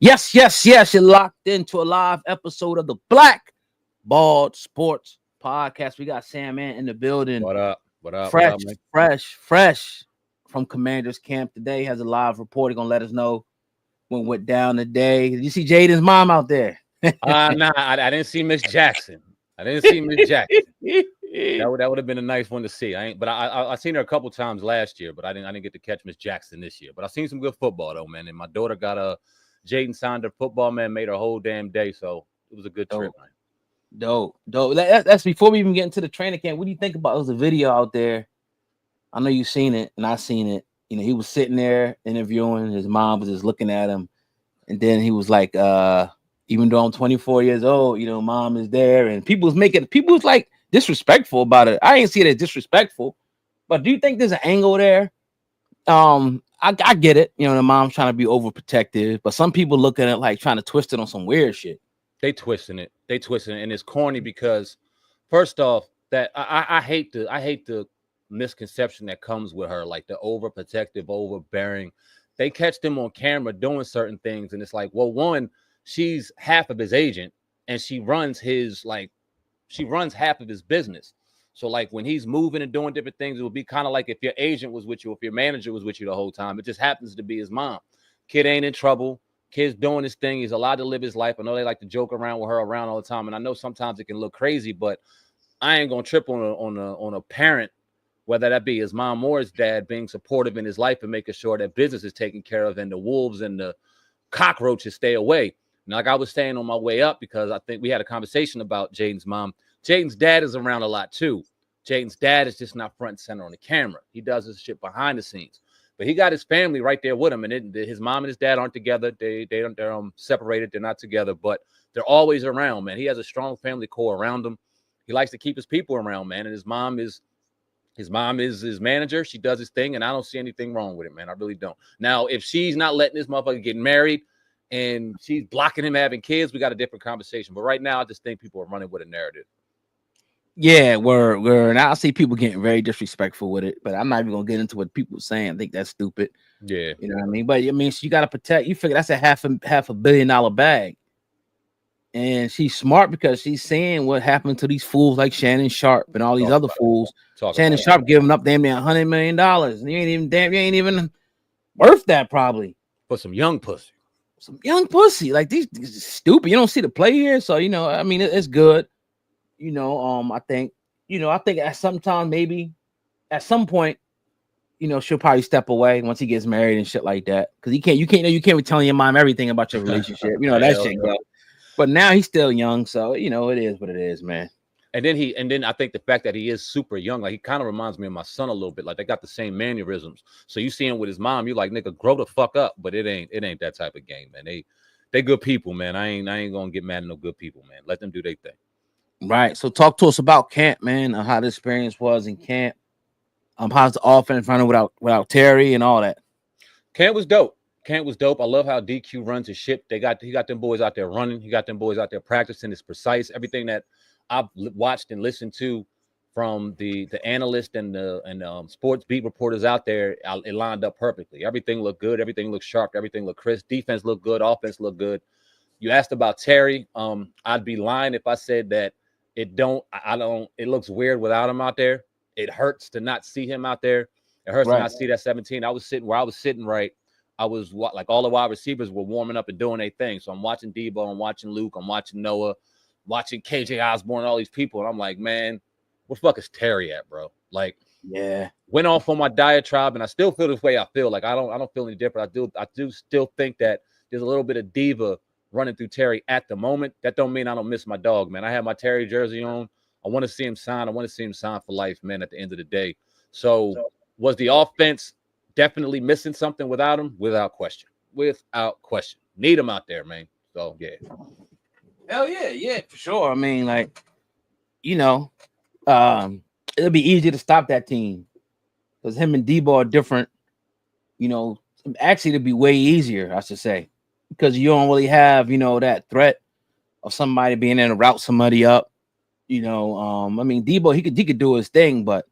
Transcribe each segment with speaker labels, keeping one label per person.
Speaker 1: Yes, yes, yes. You're locked into a live episode of the Black Bald Sports Podcast. We got Sam Man in the building.
Speaker 2: What up? What up? What
Speaker 1: Fresh,
Speaker 2: up, man?
Speaker 1: fresh from Commander's Camp today. Has a live report. He's gonna let us know what went down today. Did you see Jaden's mom out there?
Speaker 2: Nah, I didn't see Miss Jackson. I didn't see Miss Jackson. That would have been a nice one to see. I seen her a couple times last year, but I didn't get to catch Miss Jackson this year. But I seen some good football though, man. And my daughter got a Jaden signed her football, man, made her whole damn day. So it was a good trip, man.
Speaker 1: Dope. That's before we even get into the training camp. What do you think about? There was a video out there. I know you've seen it, and I seen it. You know, he was sitting there interviewing. His mom was just looking at him, and then he was like, even though I'm 24 years old, you know, mom is there, and people was like disrespectful about it. I ain't see it as disrespectful, but do you think there's an angle there? I get it. You know, the mom's trying to be overprotective, but some people look at it like trying to twist it on some weird shit.
Speaker 2: They twisting it, and it's corny because, first off, that I hate the misconception that comes with her, like the overprotective, overbearing. They catch them on camera doing certain things, and it's like, well, one, she's half of his agent, and she runs half of his business. So, like, when he's moving and doing different things, it would be kind of like if your agent was with you, if your manager was with you the whole time. It just happens to be his mom. Kid ain't in trouble. Kid's doing his thing. He's allowed to live his life. I know they like to joke around with her around all the time, and I know sometimes it can look crazy, but I ain't gonna trip on a parent, whether that be his mom or his dad, being supportive in his life and making sure that business is taken care of and the wolves and the cockroaches stay away. Now, like I was saying on my way up, because I think we had a conversation about Jaden's mom. Jaden's dad is around a lot too. Jaden's dad is just not front and center on the camera. He does his shit behind the scenes. But he got his family right there with him, and his mom and his dad aren't together. They're separated. They're not together, but they're always around, man. He has a strong family core around him. He likes to keep his people around, man. And his mom is his manager. She does his thing, and I don't see anything wrong with it, man. I really don't. Now, if she's not letting this motherfucker get married and she's blocking him having kids, we got a different conversation. But right now, I just think people are running with a narrative.
Speaker 1: Yeah, we're now I see people getting very disrespectful with it, but I'm not even gonna get into what people are saying. I think that's stupid.
Speaker 2: Yeah,
Speaker 1: you know what I mean. But I mean, you got to protect. You figure that's a half a $1 billion bag, and she's smart because she's seeing what happened to these fools like Shannon Sharp and all these other fools. Shannon Sharp giving up damn near $100 million, and you ain't even worth that probably.
Speaker 2: For some young pussy.
Speaker 1: Like these stupid. You don't see the play here, so you know. I mean, it's good. You know, I think at some time, maybe at some point, you know, she'll probably step away once he gets married and shit like that. Because you can't be telling your mom everything about your relationship. You know, that shit go. But now he's still young, so you know, it is what it is, man.
Speaker 2: And then I think the fact that he is super young, like he kind of reminds me of my son a little bit. Like they got the same mannerisms. So you see him with his mom, you like, nigga, grow the fuck up. But it ain't that type of game, man. They good people, man. I ain't gonna get mad at no good people, man. Let them do their thing.
Speaker 1: Right. So talk to us about camp, man, how the experience was in camp. How's the offense running without Terry and all that?
Speaker 2: Camp was dope. I love how DQ runs his ship. He got them boys out there running. He got them boys out there practicing. It's precise. Everything that I've watched and listened to from the analysts and the sports beat reporters out there, it lined up perfectly. Everything looked good. Everything looked sharp. Everything looked crisp. Defense looked good. Offense looked good. You asked about Terry. I'd be lying if I said that it looks weird without him out there. It hurts to not see him out there. It hurts to not see that 17. I was sitting where I was sitting, right? I was like all the wide receivers were warming up and doing their thing. So I'm watching Debo, I'm watching Luke, I'm watching Noah, watching KJ Osborne, all these people. And I'm like, man, where the fuck is Terry at, bro? Like,
Speaker 1: yeah,
Speaker 2: went off on my diatribe, and I still feel this way. I feel like I don't feel any different. I do still think that there's a little bit of diva running through Terry at the moment. That don't mean I don't miss my dog, man. I have my Terry jersey on. I want to see him sign. I want to see him sign for life, man, at the end of the day. So was the offense definitely missing something without him? Without question. Need him out there, man. So, yeah.
Speaker 1: Hell yeah, for sure. I mean, like, you know, it'll be easier to stop that team because him and Debo are different. You know, actually, it'll be way easier, I should say, because you don't really have, you know, that threat of somebody being in to route somebody up. You know, I mean, Debo, he could do his thing, but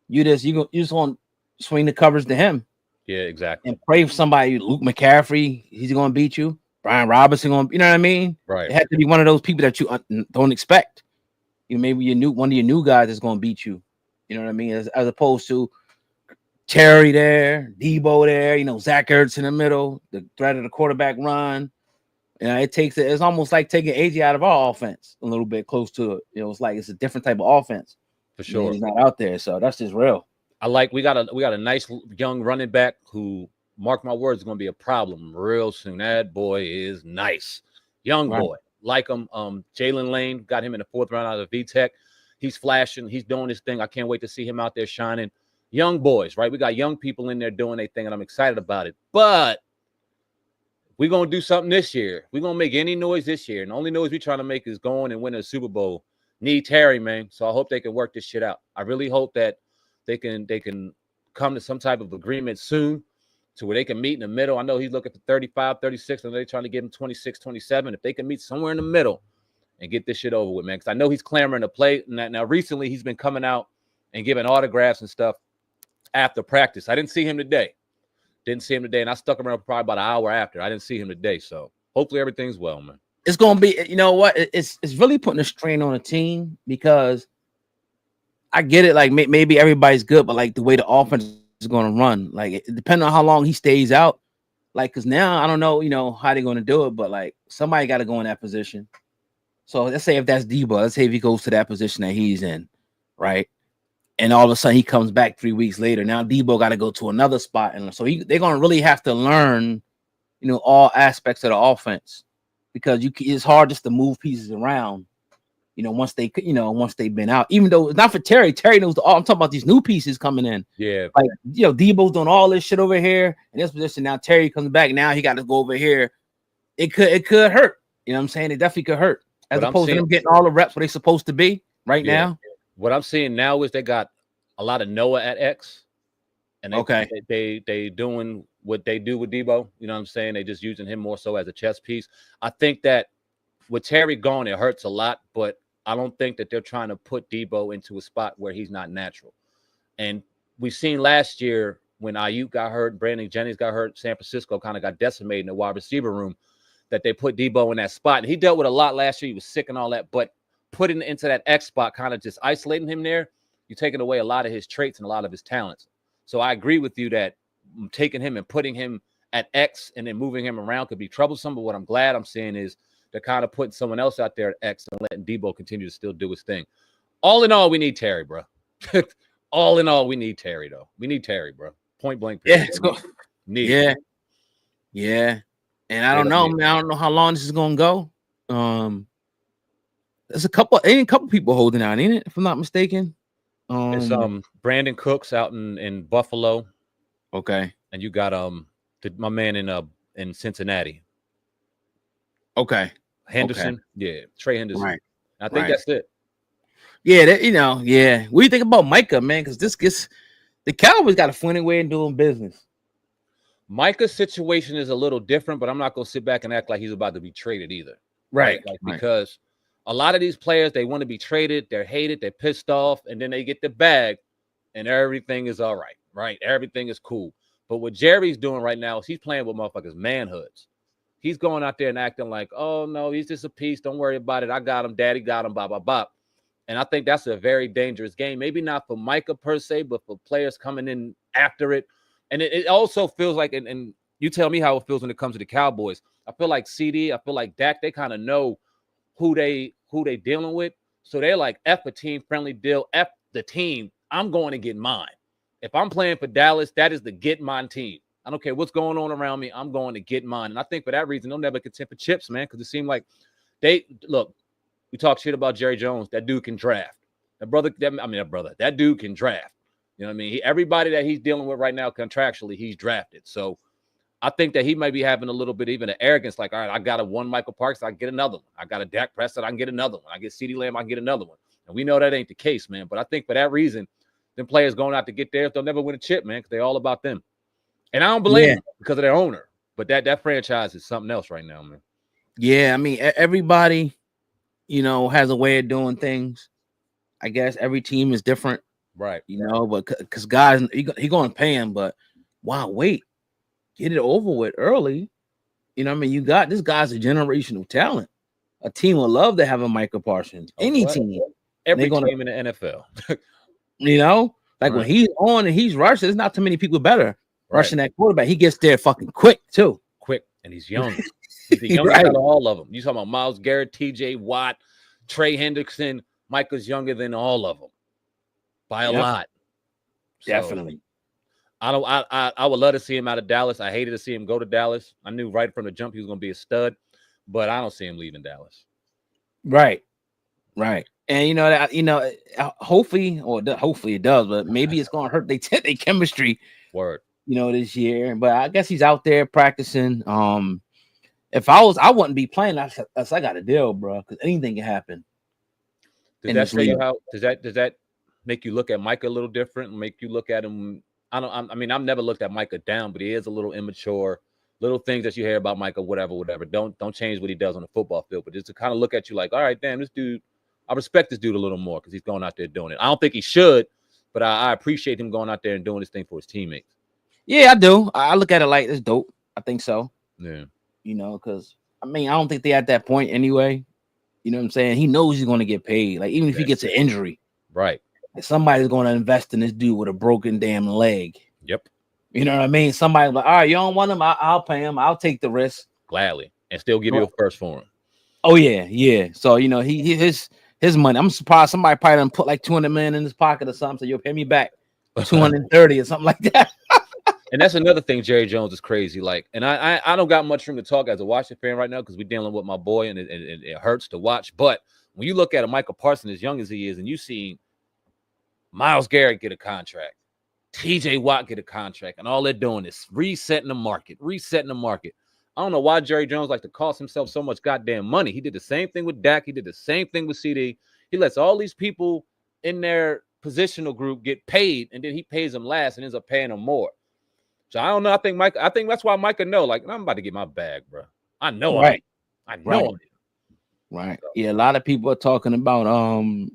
Speaker 1: you just want to swing the covers to him.
Speaker 2: Yeah, exactly.
Speaker 1: And pray for somebody, Luke McCaffrey, he's going to beat you. Brian Robinson on, you know what I mean?
Speaker 2: Right.
Speaker 1: It had to be one of those people that you don't expect. You maybe one of your new guys is going to beat you. You know what I mean? As opposed to Terry there, Debo there, Zach Ertz in the middle, the threat of the quarterback run. It's almost like taking AJ out of our offense a little bit close to it. It's like it's a different type of offense.
Speaker 2: For sure.
Speaker 1: He's not out there, so that's just real.
Speaker 2: We got a nice young running back who, mark my words, is going to be a problem real soon. That boy is nice. Young boy. Like him. Jalen Lane, got him in the 4th round out of VTech. He's flashing. He's doing his thing. I can't wait to see him out there shining. Young boys, right? We got young people in there doing their thing, and I'm excited about it. But we're going to do something this year. We're going to make any noise this year. And the only noise we're trying to make is going and winning a Super Bowl. Need Terry, man. So I hope they can work this shit out. I really hope that they can come to some type of agreement soon to where they can meet in the middle. I know he's looking for 35, 36, and they're trying to give him 26, 27. If they can meet somewhere in the middle and get this shit over with, man, because I know he's clamoring to play. Now, recently, he's been coming out and giving autographs and stuff after practice. I didn't see him today. And I stuck around probably about an hour after. I didn't see him today, so hopefully everything's well, man.
Speaker 1: It's going to be, you know what? It's really putting a strain on a team because I get it. Like maybe everybody's good, but like the way the offense is going to run, like depending on how long he stays out, like because now I don't know, how they're going to do it, but like somebody got to go in that position. So let's say if that's Debo, let's say if he goes to that position that he's in, right? And all of a sudden he comes back 3 weeks later. Now Debo got to go to another spot, and so they're going to really have to learn, all aspects of the offense because it's hard just to move pieces around. Once they've been out, even though it's not for Terry. Terry knows I'm talking about these new pieces coming in.
Speaker 2: Yeah.
Speaker 1: Like, Debo's doing all this shit over here in this position. Now Terry comes back. Now he got to go over here. It could hurt. You know what I'm saying? It definitely could hurt. As opposed to them getting all the reps where they're supposed to be now.
Speaker 2: What I'm seeing now is they got a lot of Noah at X. And they doing what they do with Debo. You know what I'm saying? They just using him more so as a chess piece. I think that with Terry gone, it hurts a lot, but I don't think that they're trying to put Debo into a spot where he's not natural. And we've seen last year when Ayuk got hurt, Brandon Jennings got hurt, San Francisco kind of got decimated in the wide receiver room, that they put Debo in that spot. And he dealt with a lot last year. He was sick and all that, but putting into that X spot, kind of just isolating him there, you're taking away a lot of his traits and a lot of his talents. So I agree with you that taking him and putting him at X and then moving him around could be troublesome. But what I'm glad I'm seeing is they're kind of putting someone else out there at X and letting Debo continue to still do his thing. All in all, we need Terry, bro. All in all, we need Terry, though. We need Terry, bro. Point blank.
Speaker 1: Yeah, yeah. And I don't know, man. I don't know how long this is gonna go. There's a couple people holding out, ain't it? If I'm not mistaken.
Speaker 2: It's Brandon Cooks out in Buffalo.
Speaker 1: Okay.
Speaker 2: And you got my man in Cincinnati.
Speaker 1: Okay.
Speaker 2: Henderson.
Speaker 1: Okay.
Speaker 2: Yeah, Trey Henderson.
Speaker 1: Right.
Speaker 2: I think that's it.
Speaker 1: Yeah, yeah. What do you think about Micah, man? Because the Cowboys got to find a way in doing business.
Speaker 2: Micah's situation is a little different, but I'm not gonna sit back and act like he's about to be traded either.
Speaker 1: Right.
Speaker 2: Because a lot of these players, they want to be traded, they're hated, they're pissed off, and then they get the bag and everything is all right, right? Everything is cool. But what Jerry's doing right now is he's playing with motherfuckers' manhoods. He's going out there and acting like, oh, no, he's just a piece. Don't worry about it. I got him. Daddy got him, blah, blah, blah. And I think that's a very dangerous game. Maybe not for Micah per se, but for players coming in after it. And it also feels like, and you tell me how it feels when it comes to the Cowboys. I feel like CD, I feel like Dak, they kind of know who they dealing with. So they're like, F a team-friendly deal, F the team. I'm going to get mine. If I'm playing for Dallas, that is the get mine team. I don't care what's going on around me. I'm going to get mine. And I think for that reason, they'll never contend for chips, man, because it seemed like we talk shit about Jerry Jones. That dude can draft. That dude can draft. You know what I mean? Everybody that he's dealing with right now contractually, he's drafted. So I think that he might be having a little bit even of arrogance, like, all right, I got a one Michael Parks, I can get another one. I got a Dak Prescott, I can get another one. I get CeeDee Lamb, I can get another one. And we know that ain't the case, man. But I think for that reason, them players going out to get theirs, they'll never win a chip, man, because they're all about them. And I don't blame them because of their owner. But that franchise is something else right now, man.
Speaker 1: Yeah, I mean, everybody, has a way of doing things. I guess every team is different.
Speaker 2: Right.
Speaker 1: But because guys, he going to pay him, but wow, wait. Get it over with early. You know what I mean? You got this guy's a generational talent. A team will love to have a Micah Parsons. Any team.
Speaker 2: Every team in the NFL.
Speaker 1: You know, like when
Speaker 2: Right.
Speaker 1: he's on and he's rushing, there's not too many people better
Speaker 2: Right.
Speaker 1: rushing that quarterback. He gets there fucking quick too.
Speaker 2: Quick, and he's young. He's the youngest
Speaker 1: Right.
Speaker 2: out of all of them. You talking about Myles Garrett, TJ Watt, Trey Hendrickson. Micah's younger than all of them by a lot. So,
Speaker 1: Definitely.
Speaker 2: I would love to see him out of Dallas. I hated to see him go to Dallas. I knew right from the jump he was going to be a stud, but I don't see him leaving Dallas.
Speaker 1: Right. Right. And hopefully it does, but maybe it's going to hurt their chemistry.
Speaker 2: Word.
Speaker 1: This year. But I guess he's out there practicing. If I wouldn't be playing. I got a deal, bro, because anything can happen.
Speaker 2: Does that show you how? Does that make you look at Micah a little different? Make you look at him? I mean, I've never looked at Micah down, but he is a little immature. Little things that you hear about Micah, whatever. Don't change what he does on the football field, but just to kind of look at you like, all right, damn, this dude. I respect this dude a little more because he's going out there doing it. I don't think he should, but I appreciate him going out there and doing this thing for his teammates.
Speaker 1: Yeah, I do. I look at it like it's dope. I think so.
Speaker 2: Yeah.
Speaker 1: Because I don't think they're at that point anyway. You know what I'm saying? He knows he's going to get paid. Like, even if he gets an injury.
Speaker 2: Right.
Speaker 1: Somebody's going to invest in this dude with a broken damn leg.
Speaker 2: Yep.
Speaker 1: You know what I mean? Somebody's like, all right, you don't want him? I'll pay him. I'll take the risk.
Speaker 2: Gladly. And still give you a first for him.
Speaker 1: Oh, yeah. So, his money. I'm surprised somebody probably done put like $200 million in his pocket or something. So you'll pay me back 230 or something like that.
Speaker 2: And that's another thing. Jerry Jones is crazy. Like, and I don't got much room to talk as a Washington fan right now because we're dealing with my boy and it hurts to watch. But when you look at a Micah Parsons as young as he is, and you see Myles Garrett get a contract, TJ Watt get a contract, and all they're doing is resetting the market. I don't know why Jerry Jones like to cost himself so much goddamn money. He did the same thing with Dak. He did the same thing with CD. He lets all these people in their positional group get paid, and then he pays them last and ends up paying them more. So I don't know. I think that's why Micah know. Like, I'm about to get my bag, bro. I know.
Speaker 1: Right.
Speaker 2: I know.
Speaker 1: Right. Yeah. A lot of people are talking about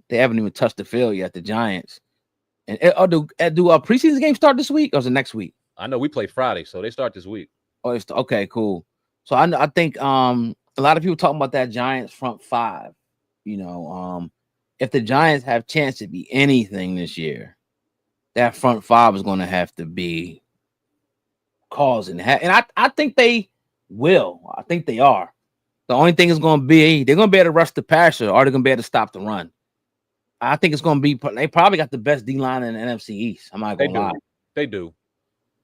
Speaker 1: they haven't even touched the field yet. The Giants. And do preseason games start this week or is it next week?
Speaker 2: I know we play Friday, so they start this week.
Speaker 1: Oh, okay, cool. So I think a lot of people talking about that Giants front five. If the Giants have chance to be anything this year, that front five is going to have to be causing that. And I think they will. I think they are. The only thing is going to be they're going to be able to rush the passer or they're going to be able to stop the run. I think it's going to be they probably got the best D line in the NFC East. I'm not going to lie.
Speaker 2: They do.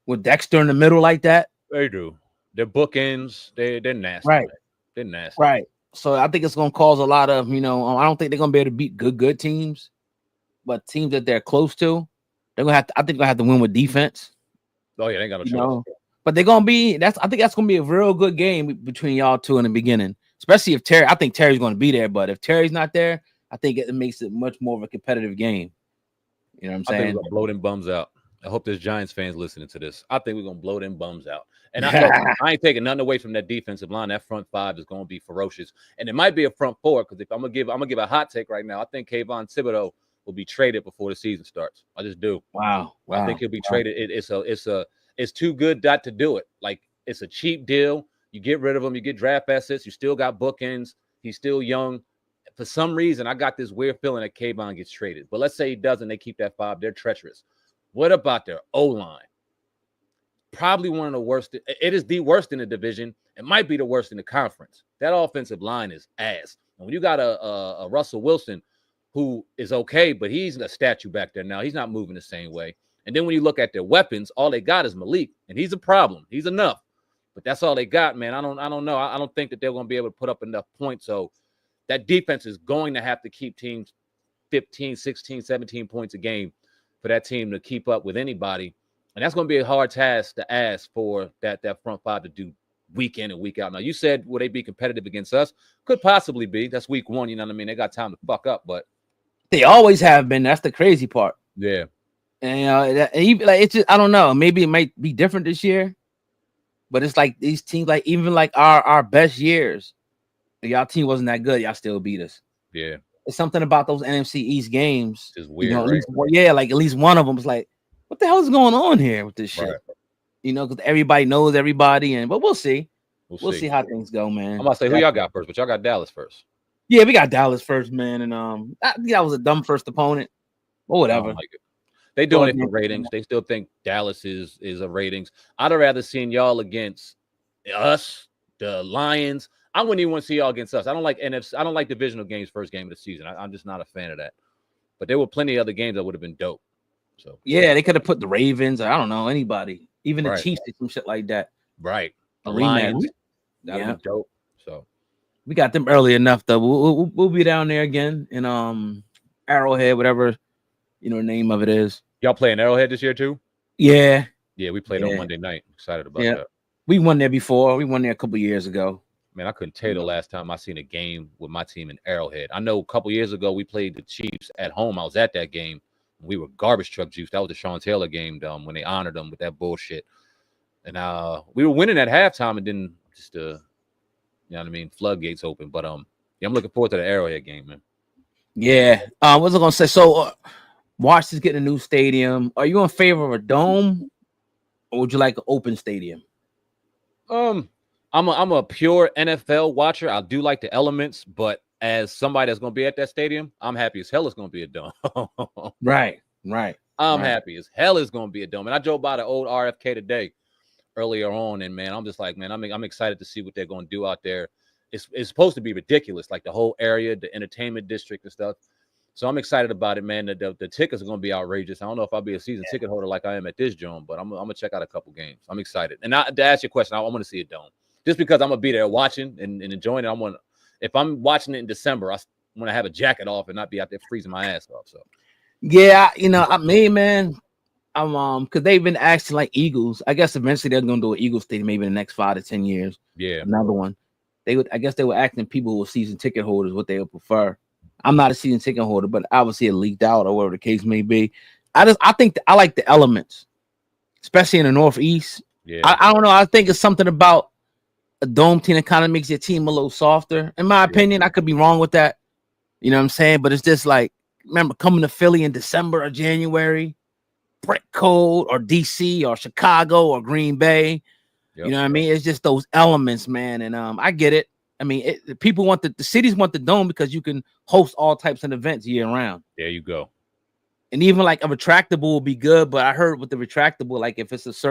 Speaker 1: With Dexter in the middle like that.
Speaker 2: They do. They're bookends. They're nasty.
Speaker 1: Right.
Speaker 2: Man. They're nasty.
Speaker 1: Right. So I think it's going to cause a lot of, I don't think they're going to be able to beat good teams, but teams that they're close to, they're going to have to, I think they're going to have to win with defense.
Speaker 2: Oh yeah, they got no choice.
Speaker 1: But they're going to be, I think that's going to be a real good game between y'all two in the beginning, especially if I think Terry's going to be there, but if Terry's not there, I think it makes it much more of a competitive game. You know what I'm saying?
Speaker 2: I think we're going to blow them bums out. I hope there's Giants fans listening to this. I think we're going to blow them bums out. And I ain't taking nothing away from that defensive line. That front five is going to be ferocious. And it might be a front four because if I'm going to give a hot take right now, I think Kayvon Thibodeau will be traded before the season starts. I just do.
Speaker 1: Wow.
Speaker 2: I think he'll be traded. It's too good not to do it. Like, it's a cheap deal. You get rid of him. You get draft assets. You still got bookends. He's still young. For some reason, I got this weird feeling that Kayvon gets traded. But let's say he doesn't. They keep that five. They're treacherous. What about their O-line? Probably one of the worst. It is the worst in the division. It might be the worst in the conference. That offensive line is ass. And when you got a Russell Wilson who is okay, but he's a statue back there now. He's not moving the same way. And then when you look at their weapons, all they got is Malik, and he's a problem. He's enough. But that's all they got, man. I don't know. I don't think that they're going to be able to put up enough points. So that defense is going to have to keep teams 15, 16, 17 points a game for that team to keep up with anybody. And that's going to be a hard task to ask for that front five to do week in and week out. Now, you said, will they be competitive against us? Could possibly be. That's week one, you know what I mean? They got time to fuck up, but
Speaker 1: they always have been. That's the crazy part.
Speaker 2: Yeah.
Speaker 1: And it's just, I don't know. Maybe it might be different this year, but it's like these teams, like even like our best years, y'all team wasn't that good. Y'all still beat us.
Speaker 2: Yeah.
Speaker 1: It's something about those NFC East games.
Speaker 2: It's weird.
Speaker 1: Right? Like at least one of them is like, what the hell is going on here with this shit? Right. Because everybody knows everybody, but we'll see. We'll see how things go, man.
Speaker 2: I'm about to say who y'all got first, but y'all got Dallas first.
Speaker 1: Yeah, we got Dallas first, man, and that was a dumb first opponent, or whatever.
Speaker 2: I don't like it. They doing it for ratings. They still think Dallas is a ratings. I'd have rather seen y'all against us, the Lions. I wouldn't even want to see y'all against us. I don't like NFC. I don't like divisional games first game of the season. I'm just not a fan of that. But there were plenty of other games that would have been dope. So
Speaker 1: yeah, they could have put the Ravens. I don't know anybody, even the
Speaker 2: Right.
Speaker 1: Chiefs, did some shit like that.
Speaker 2: right, the
Speaker 1: A rematch.
Speaker 2: Lions. That'd
Speaker 1: Yeah.
Speaker 2: be dope. So
Speaker 1: We got them early enough though. We'll be down there again in Arrowhead, whatever the name of it is.
Speaker 2: y'all playing Arrowhead this year too?
Speaker 1: Yeah,
Speaker 2: Yeah, we played on Monday night. Excited about that.
Speaker 1: we won there before. We won there a couple years ago.
Speaker 2: Man, I couldn't tell you the last time I seen a game with my team in Arrowhead. I know a couple years ago we played the Chiefs at home. I was at that game. We were garbage truck juice. That was the Sean Taylor game when they honored them with that bullshit. And we were winning at halftime, and then just you know what I mean, floodgates open. But yeah, I'm looking forward to the Arrowhead game, man.
Speaker 1: Yeah. What was I gonna say? So Washington's getting a new stadium. Are you in favor of a dome, or would you like an open stadium?
Speaker 2: I'm a pure NFL watcher. I do like the elements, but as somebody that's gonna be at that stadium, I'm happy as hell it's gonna be a dome.
Speaker 1: Right.
Speaker 2: I'm happy as hell it's gonna be a dome. And I drove by the old RFK today earlier on, and man, I'm just like, man, I'm excited to see what they're gonna do out there. It's supposed to be ridiculous, like the whole area, the entertainment district and stuff. So I'm excited about it, man. The tickets are gonna be outrageous. I don't know if I'll be a season ticket holder like I am at this joint, but I'm gonna check out a couple games. I'm excited. And to ask you a question, I want to see a dome. Just because I'm gonna be there watching and enjoying it. If I'm watching it in December, I want to have a jacket off and not be out there freezing my ass off. So
Speaker 1: yeah, man, I'm because they've been acting like Eagles. I guess eventually they're gonna do an Eagles stadium maybe in the next 5 to 10 years.
Speaker 2: Yeah,
Speaker 1: another one. I guess they were asking people who were season ticket holders what they would prefer. I'm not a season ticket holder, but obviously it leaked out or whatever the case may be. I think I like the elements, especially in the Northeast.
Speaker 2: Yeah,
Speaker 1: I don't know. I think it's something about a dome team that kind of makes your team a little softer. In my opinion, I could be wrong with that. You know what I'm saying? But it's just like, remember coming to Philly in December or January, brick cold, or DC or Chicago or Green Bay. Yep. You know what I mean? It's just those elements, man. And I get it. I mean, people want the cities want the dome because you can host all types of events year round.
Speaker 2: There you go.
Speaker 1: And even like a retractable will be good, but I heard with the retractable, like if it's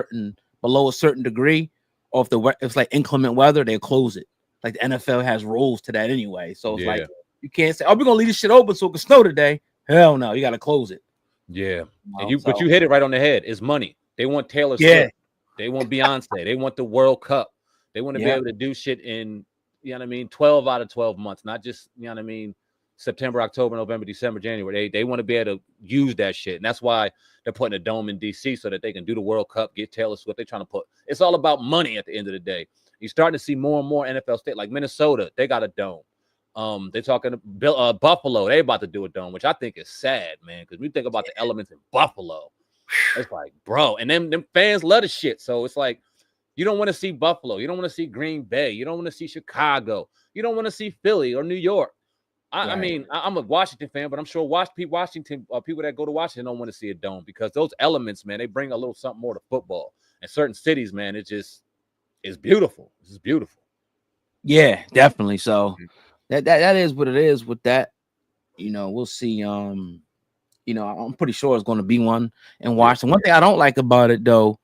Speaker 1: below a certain degree, or if it's like inclement weather, they'll close it. Like the NFL has rules to that anyway. So it's like you can't say, "Oh, we're gonna leave this shit open so it can snow today." Hell no, you gotta close it.
Speaker 2: Yeah, but you hit it right on the head. It's money. They want Taylor Swift. They want Beyonce. They want the World Cup. They want to be able to do shit in, you know what I mean, 12 out of 12 months, not just, you know what I mean, September, October, November, December, January. They want to be able to use that shit. And that's why they're putting a dome in DC so that they can do the World Cup, get Taylor Swift. They're trying to it's all about money at the end of the day. You're starting to see more and more NFL states like Minnesota. They got a dome. They're talking to Buffalo. They about to do a dome, which I think is sad, man, because we think about the elements in Buffalo. It's like, bro, and them fans love the shit. So it's like, you don't want to see Buffalo. You don't want to see Green Bay. You don't want to see Chicago. You don't want to see Philly or New York. I mean, I'm a Washington fan, but I'm sure Washington people that go to Washington don't want to see a dome because those elements, man, they bring a little something more to football. And certain cities, man, it's beautiful. It's beautiful.
Speaker 1: Yeah, definitely. So that is what it is with that. You know, we'll see. You know, I'm pretty sure it's going to be one in Washington. One thing I don't like about it, though,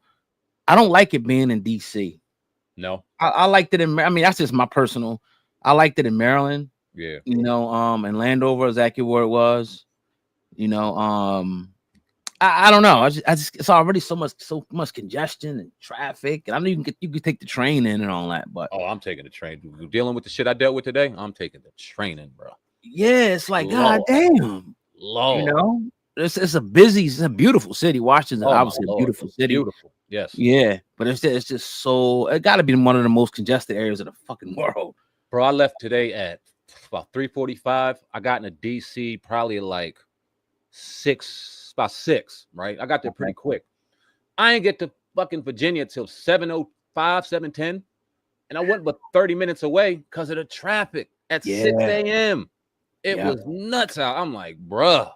Speaker 1: I don't like it being in DC.
Speaker 2: No,
Speaker 1: I liked it in. I mean, that's just my personal. I liked it in Maryland.
Speaker 2: Yeah,
Speaker 1: you know, and Landover, exactly where it was. You know, I don't know. I just it's already so much congestion and traffic, and I know you can take the train in and all that, but
Speaker 2: I'm taking the train. Dealing with the shit I dealt with today, I'm taking the train in, bro.
Speaker 1: Yeah, it's like goddamn.
Speaker 2: Lord.
Speaker 1: You know, it's a beautiful city. Washington, obviously a beautiful city.
Speaker 2: Beautiful, yes.
Speaker 1: Yeah, but it's just so it got to be one of the most congested areas of the fucking world.
Speaker 2: Bro, I left today at about 3:45. I got into DC probably like about 6, right? I got there pretty quick. I didn't get to fucking Virginia till 7:05, 7:10, and I went but 30 minutes away because of the traffic at 6 a.m. It was nuts out. I'm like, bruh.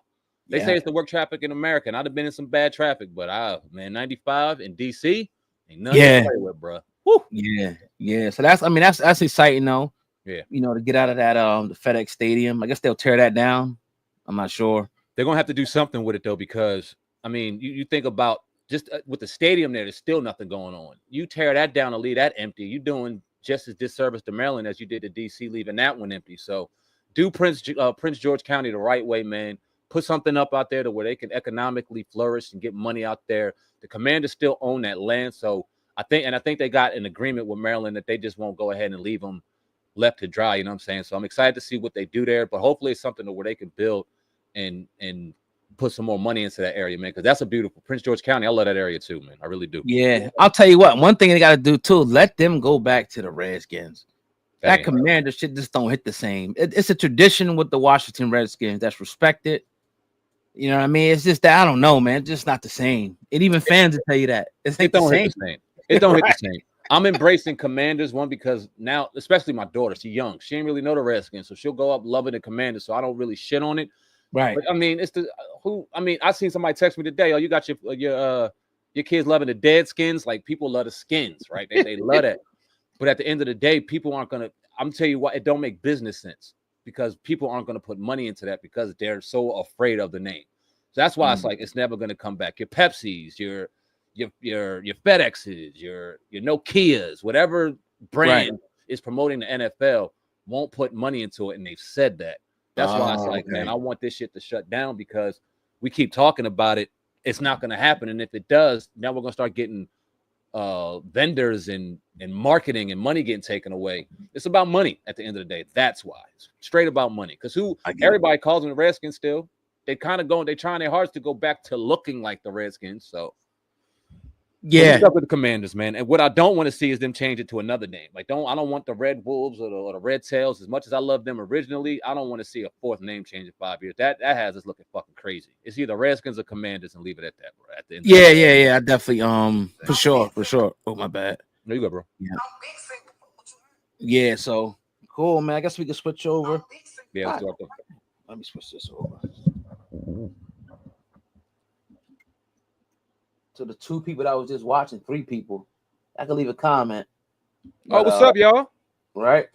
Speaker 2: They say it's the work traffic in America, and I'd have been in some bad traffic, but 95 in DC ain't nothing to play with, bruh. Woo.
Speaker 1: Yeah. So that's exciting though.
Speaker 2: Yeah.
Speaker 1: To get out of that the FedEx Stadium. I guess they'll tear that down. I'm not sure.
Speaker 2: They're gonna have to do something with it though, because I mean, you think about just with the stadium there's still nothing going on. You tear that down and leave that empty, you're doing just as disservice to Maryland as you did to DC, leaving that one empty. So do Prince George County the right way, man. Put something up out there to where they can economically flourish and get money out there. The Commanders still own that land, so I think they got an agreement with Maryland that they just won't go ahead and leave them left to dry. You know what I'm saying? So I'm excited to see what they do there, but hopefully it's something to where they can build and put some more money into that area, man, because that's a beautiful Prince George County. I love that area too, man. I really do.
Speaker 1: Yeah, I'll tell you what. One thing they got to do too: let them go back to the Redskins. That Commander shit just don't hit the same. It's a tradition with the Washington Redskins that's respected. You know what I mean? It's just that I don't know, man. It's just not the same. And even fans will tell you that
Speaker 2: it don't hit the same. It don't hit the same. I'm embracing Commanders because now, especially my daughter, she's young. She ain't really know the Redskins, so she'll go up loving the Commanders. So I don't really shit on it.
Speaker 1: Right.
Speaker 2: But I mean, I seen somebody text me today. Oh, you got your kids loving the dead skins. Like people love the skins, right? They love that. But at the end of the day, people aren't gonna. I'm telling you what, it don't make business sense because people aren't gonna put money into that because they're so afraid of the name. So that's why it's like it's never gonna come back. Your Pepsis, your FedExes, your Nokias, whatever brand is promoting the NFL won't put money into it, and they've said that. That's why it's like, man, I want this shit to shut down because we keep talking about it. It's not going to happen, and if it does, now we're going to start getting vendors and marketing and money getting taken away. It's about money at the end of the day. That's why it's straight about money. Because everybody calls them the Redskins still. They kind of they're trying their hardest to go back to looking like the Redskins. So.
Speaker 1: Yeah,
Speaker 2: stuck with the Commanders, man. And what I don't want to see is them change it to another name. Like, I don't want the Red Wolves or the Red Tails. As much as I love them originally, I don't want to see a fourth name change in 5 years. That has us looking fucking crazy. It's either Redskins or Commanders, and leave it at that, bro. At the end.
Speaker 1: Yeah. I definitely for sure. Oh, my bad.
Speaker 2: No, you go, bro.
Speaker 1: Yeah. So cool, man. I guess we can switch over.
Speaker 2: Yeah.
Speaker 1: Let me switch this over. To the 2 people that I was just watching, 3 people, I can leave a comment.
Speaker 2: But, what's up, y'all?
Speaker 1: Right?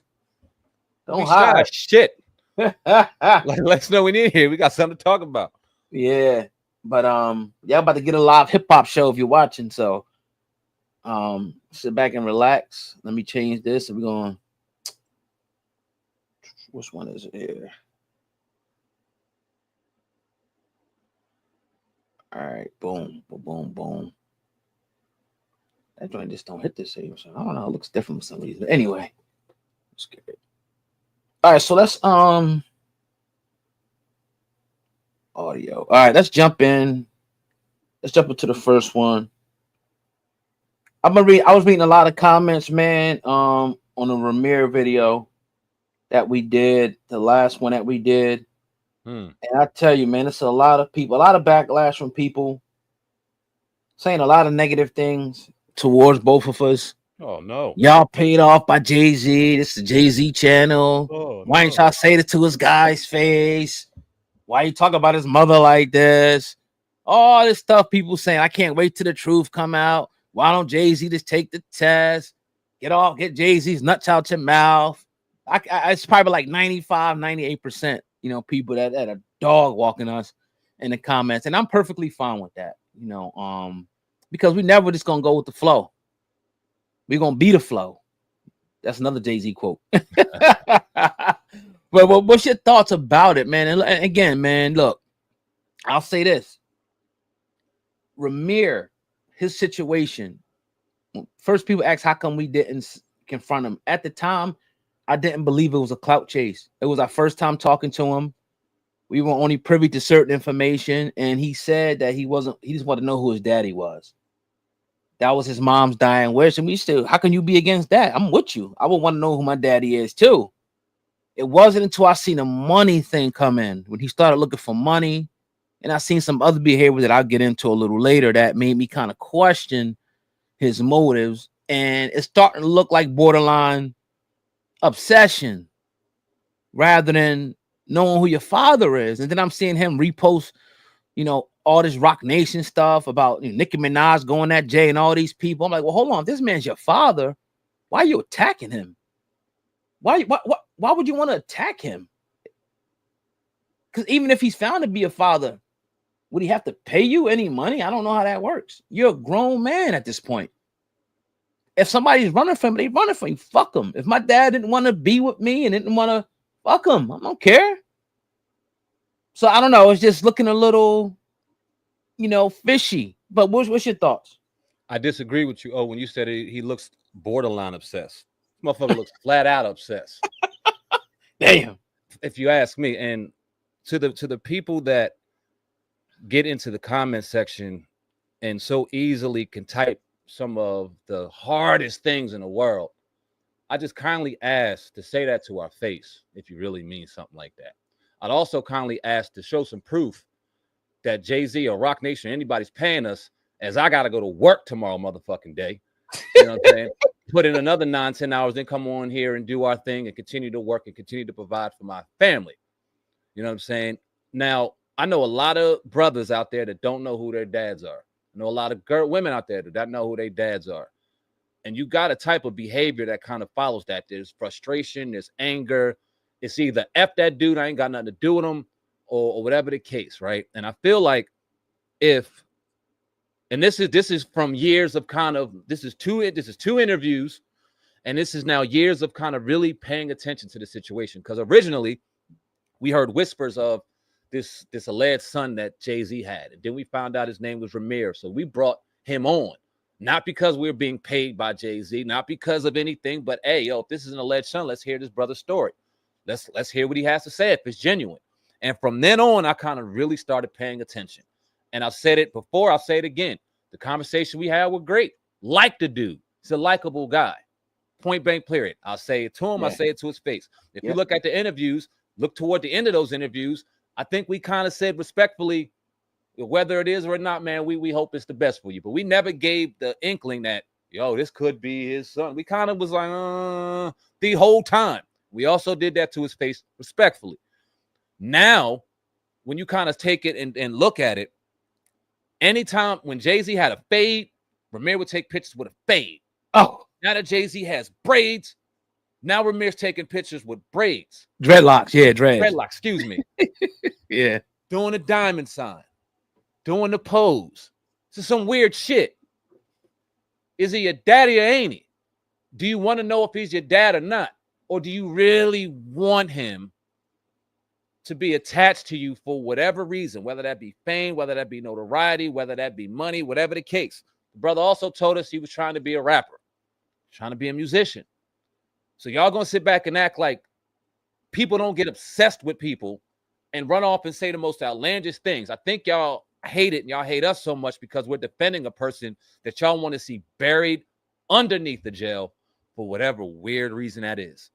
Speaker 1: Don't hide.
Speaker 2: Shit. Let us know we need here. We got something to talk about.
Speaker 1: Yeah, but y'all about to get a live hip hop show if you're watching. So, sit back and relax. Let me change this, and we're going. Which one is it here? All right, boom. That joint just don't hit the same. So I don't know. It looks different for some reason. Anyway, let's get it. All right, so let's audio. All right, let's jump in. Let's jump into the first one. I was reading a lot of comments, man, on the Rahmir video that we did, the last one that we did. And I tell you, man, it's a lot of people, a lot of backlash from people saying a lot of negative things towards both of us.
Speaker 2: Oh, no.
Speaker 1: Y'all paid off by Jay-Z. This is Jay-Z channel. Why ain't y'all say it to his guy's face? Why you talk about his mother like this? All this stuff people saying, I can't wait till the truth come out. Why don't Jay-Z just take the test? Get Jay-Z's nuts out your mouth. It's probably like 95, 98%. People that are dog walking us in the comments, and I'm perfectly fine with that. Because we never just gonna go with the flow. We're gonna be the flow. That's another Jay-Z quote. But what's your thoughts about it, man? And again, man, look, I'll say this: Rahmir, his situation. First, people ask how come we didn't confront him at the time. I didn't believe it was a clout chase. It was our first time talking to him. We were only privy to certain information, and he said that he just wanted to know who his daddy was. That was his mom's dying wish, and we still, how can you be against that? I'm with you. I would want to know who my daddy is too. It wasn't until I seen a money thing come in, when he started looking for money, and I seen some other behavior that I'll get into a little later that made me kind of question his motives, and it's starting to look like borderline obsession rather than knowing who your father is. And then I'm seeing him repost, all this Rock Nation stuff about Nicki Minaj going at Jay and all these people. I'm like, well, hold on, if this man's your father, why are you attacking him? Why would you want to attack him? Because even if he's found to be a father, would he have to pay you any money? I don't know how that works. You're a grown man at this point. If somebody's running from him, they running from you. Fuck them. If my dad didn't want to be with me and didn't want to, fuck him. I don't care. So I don't know. It's just looking a little, fishy. But what's your thoughts?
Speaker 2: I disagree with you. Oh, when you said he looks borderline obsessed. This motherfucker looks flat out obsessed.
Speaker 1: Damn.
Speaker 2: If you ask me, and to the people that get into the comment section and so easily can type some of the hardest things in the world, I just kindly ask to say that to our face if you really mean something like that. I'd also kindly ask to show some proof that Jay-Z or Rock Nation, anybody's paying us, as I got to go to work tomorrow motherfucking day. You know what I'm saying? Put in another 9-10 hours, then come on here and do our thing and continue to work and continue to provide for my family. You know what I'm saying? Now, I know a lot of brothers out there that don't know who their dads are. I know a lot of women out there that don't know who their dads are. And you got a type of behavior that kind of follows that. There's frustration, there's anger. It's either F that dude, I ain't got nothing to do with him, or whatever the case, right? And I feel like and this is from years of this is two interviews, and this is now years of kind of really paying attention to the situation. Because originally we heard whispers of this alleged son that Jay-Z had, and then we found out his name was Ramir. So we brought him on, not because we were being paid by Jay-Z, not because of anything, but hey, if this is an alleged son, let's hear this brother's story. Let's hear what he has to say if it's genuine. And from then on, I kind of really started paying attention. And I've said it before, I'll say it again. The conversation we had were great. Like the dude. He's a likable guy. Point blank, period. I'll say it to him. Yeah. I'll say it to his face. If you look at the interviews, look toward the end of those interviews, I think we kind of said respectfully, whether it is or not, man, we hope it's the best for you. But we never gave the inkling that, this could be his son. We kind of was like, the whole time. We also did that to his face respectfully. Now, when you kind of take it and look at it, anytime when Jay-Z had a fade, Ramir would take pictures with a fade.
Speaker 1: Oh.
Speaker 2: Now that Jay-Z has braids, now Ramir's taking pictures with braids.
Speaker 1: Dreadlocks, yeah, dreadlocks,
Speaker 2: excuse me.
Speaker 1: Yeah.
Speaker 2: Doing the diamond sign. Doing the pose. This is some weird shit. Is he your daddy or ain't he? Do you want to know if he's your dad or not? Or do you really want him to be attached to you for whatever reason, whether that be fame, whether that be notoriety, whether that be money, whatever the case? The brother also told us he was trying to be a rapper, trying to be a musician. So y'all gonna sit back and act like people don't get obsessed with people and run off and say the most outlandish things. I think y'all hate it and y'all hate us so much because we're defending a person that y'all want to see buried underneath the jail for whatever weird reason that is.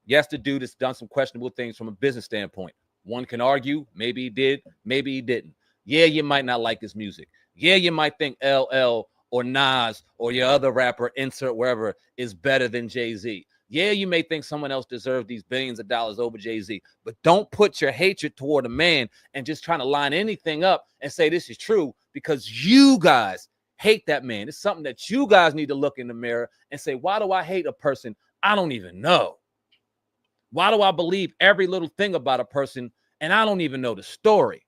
Speaker 2: Yes, the dude has done some questionable things from a business standpoint. One can argue, maybe he did, maybe he didn't. Yeah, you might not like his music. Yeah, you might think LL or Nas or your other rapper, insert wherever, is better than Jay-Z. Yeah, you may think someone else deserves these billions of dollars over Jay-Z, but don't put your hatred toward a man and just trying to line anything up and say this is true because you guys hate that man. It's something that you guys need to look in the mirror and say, why do I hate a person I don't even know? Why do I believe every little thing about a person and I don't even know the story?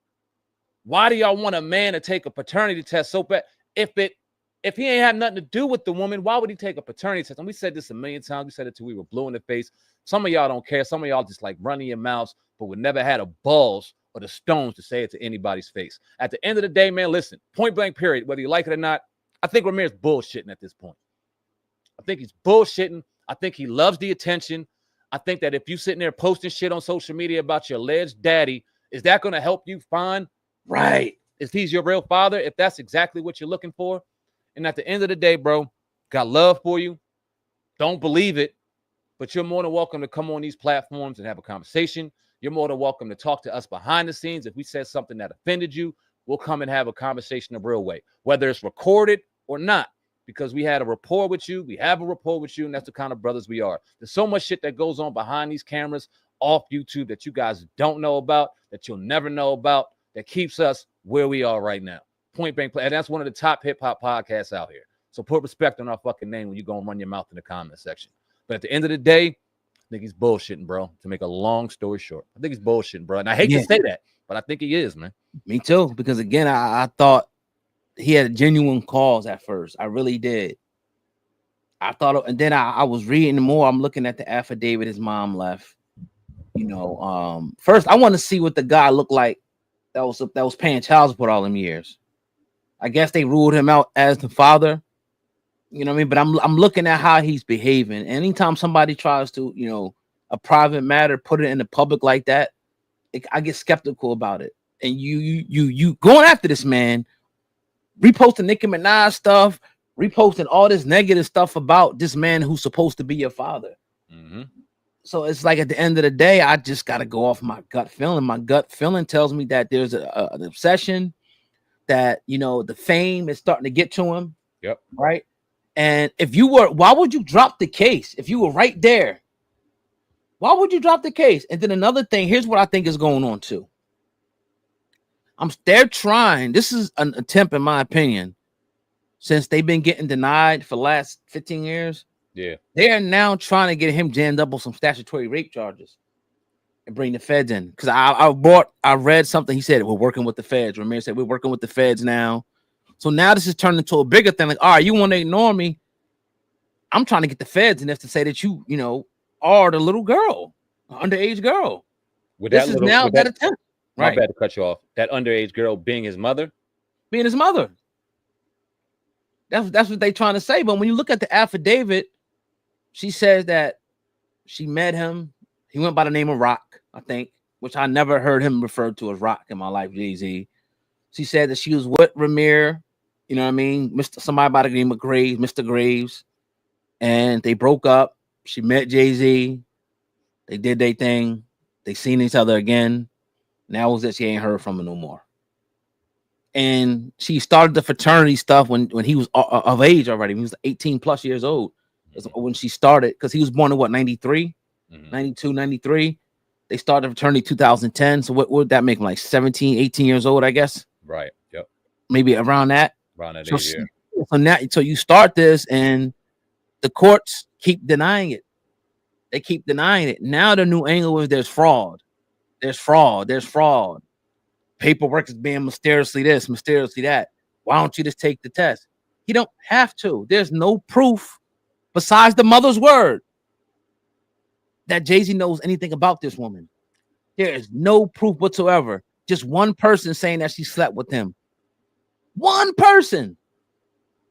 Speaker 2: Why do y'all want a man to take a paternity test so bad? If he ain't had nothing to do with the woman, why would he take a paternity test? And we said this a million times. We said it till we were blue in the face. Some of y'all don't care. Some of y'all just like running your mouths, but would never had the balls or the stones to say it to anybody's face. At the end of the day, man, listen, point blank period, whether you like it or not, I think Ramir's bullshitting at this point. I think he's bullshitting. I think he loves the attention. I think that if you sitting there posting shit on social media about your alleged daddy, is that going to help you find right if he's your real father, if that's exactly what you're looking for? And at the end of the day, bro, got love for you. Don't believe it, but you're more than welcome to come on these platforms and have a conversation. You're more than welcome to talk to us behind the scenes. If we said something that offended you, we'll come and have a conversation the real way, whether it's recorded or not, because we had a rapport with you. We have a rapport with you, and that's the kind of brothers we are. There's so much shit that goes on behind these cameras off YouTube that you guys don't know about, that you'll never know about, that keeps us where we are right now. Point Blank Play. And that's one of the top hip hop podcasts out here. So put respect on our fucking name when you go and run your mouth in the comment section. But at the end of the day, I think he's bullshitting, bro. To make a long story short, I think he's bullshitting, bro. And I hate to say that, but I think he is, man.
Speaker 1: Me too. Because again, I thought he had a genuine cause at first. I really did. I thought, and then I was reading more. I'm looking at the affidavit his mom left. You know, first I want to see what the guy looked like that was paying child support all them years. I guess they ruled him out as the father. You know what I mean? But I'm looking at how he's behaving. Anytime somebody tries to, you know, a private matter, put it in the public like that, I get skeptical about it. And you going after this man, reposting Nicki Minaj stuff, reposting all this negative stuff about this man who's supposed to be your father.
Speaker 2: Mm-hmm.
Speaker 1: So it's like at the end of the day, I just got to go off my gut feeling. My gut feeling tells me that there's an obsession, that, you know, the fame is starting to get to him.
Speaker 2: Yep.
Speaker 1: Right. And why would you drop the case if you were right there? Why would you drop the case? And then another thing, here's what I think is going on too. They're trying, this is an attempt, in my opinion, since they've been getting denied for the last 15 years.
Speaker 2: Yeah.
Speaker 1: They are now trying to get him jammed up on some statutory rape charges and bring the feds in. Because I read something. He said, we're working with the feds. Ramirez said, we're working with the feds now. So now this is turned into a bigger thing. Like, all right, you want to ignore me? I'm trying to get the feds in this to say that you know, are the little girl, underage girl. This is now that attempt.
Speaker 2: My bad to cut you off. That underage girl being his mother?
Speaker 1: Being his mother. That's what they're trying to say. But when you look at the affidavit, she says that she met him. He went by the name of Rock, I think, which I never heard him referred to as Rock in my life, Jay-Z. She said that she was with Ramir, you know what I mean? Somebody by the name of Graves, Mr. Graves. And they broke up. She met Jay-Z. They did their thing. They seen each other again. Now was that she ain't heard from him no more. And she started the fraternity stuff when he was of age already. He was 18 plus years old. That's when she started, because he was born in what, 93, 92, 93. They started fraternity 2010. So what would that make him, like 17, 18 years old, I guess?
Speaker 2: Right. Yep.
Speaker 1: Maybe around that.
Speaker 2: Around that age,
Speaker 1: yeah. So you start this and the courts keep denying it. They keep denying it. Now the new angle is there's fraud. There's fraud. There's fraud. Paperwork is being mysteriously this, mysteriously that. Why don't you just take the test? You don't have to. There's no proof besides the mother's word that Jay-Z knows anything about this woman. There is no proof whatsoever. Just one person saying that she slept with him. One person.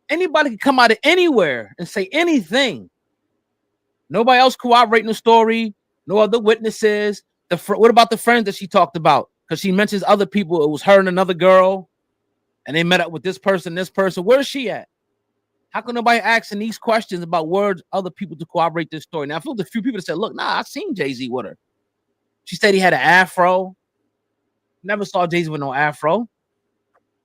Speaker 1: Anybody can come out of anywhere and say anything. Nobody else corroborating the story. No other witnesses. What about the friends that she talked about? Because she mentions other people. It was her and another girl, and they met up with this person, Where's she at? How can nobody asking these questions about words other people to corroborate this story? Now, I feel a few people that said, look, nah, I seen Jay-Z with her. She said he had an afro. Never saw Jay-Z with no afro.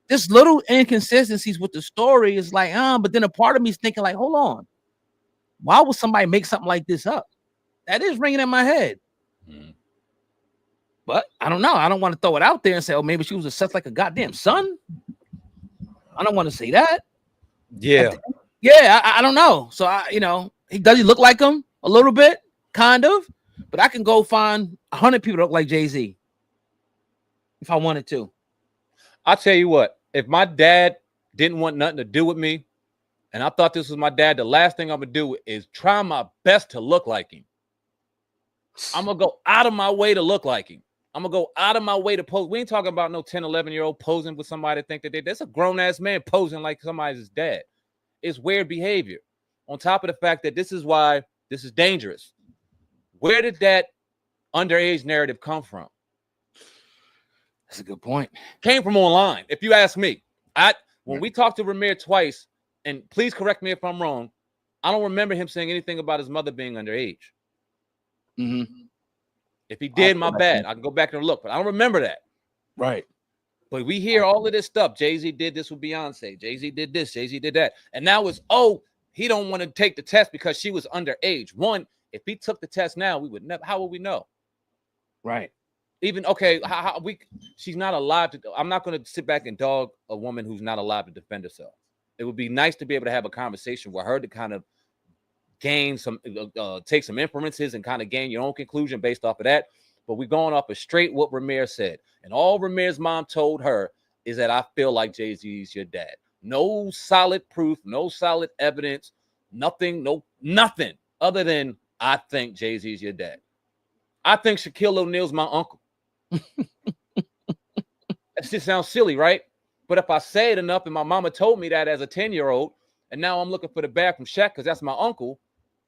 Speaker 1: This little inconsistencies with the story is like, but then a part of me is thinking like, hold on. Why would somebody make something like this up? That is ringing in my head. Mm-hmm. But I don't know. I don't want to throw it out there and say, oh, maybe she was assessed like a goddamn son. I don't want to say that.
Speaker 2: Yeah.
Speaker 1: I don't know. So, does he look like him? A little bit, kind of. But I can go find 100 people that look like Jay-Z if I wanted to.
Speaker 2: I'll tell you what. If my dad didn't want nothing to do with me, and I thought this was my dad, the last thing I'm going to do is try my best to look like him. I'm going to go out of my way to look like him. I'm going to go out of my way to pose. We ain't talking about no 10, 11-year-old posing with somebody that think that that's a grown-ass man posing like somebody's dad. It's weird behavior. On top of the fact that this is why this is dangerous. Where did that underage narrative come from?
Speaker 1: That's a good point.
Speaker 2: Came from online. If you ask me, when we talked to Ramir twice, and please correct me if I'm wrong, I don't remember him saying anything about his mother being underage.
Speaker 1: Mm-hmm.
Speaker 2: If he did, my bad. I can go back and look, but I don't remember that.
Speaker 1: Right.
Speaker 2: But we hear all of this stuff. Jay-Z did this with Beyonce. Jay-Z did this. Jay-Z did that. And now it's, he don't want to take the test because she was underage. One, if he took the test now, we would never. How would we know?
Speaker 1: Right.
Speaker 2: Even okay, she's not alive to. I'm not going to sit back and dog a woman who's not alive to defend herself. It would be nice to be able to have a conversation with her to kind of gain some, take some inferences and kind of gain your own conclusion based off of that. But we're going off of straight what Ramirez said, and all Ramirez's mom told her is that I feel like Jay-Z's your dad. No solid proof, no solid evidence, nothing other than I think Jay-Z's your dad. I think Shaquille O'Neal's my uncle. That just sounds silly, right? But if I say it enough, and my mama told me that as a 10-year-old, and now I'm looking for the bag from Shaq because that's my uncle,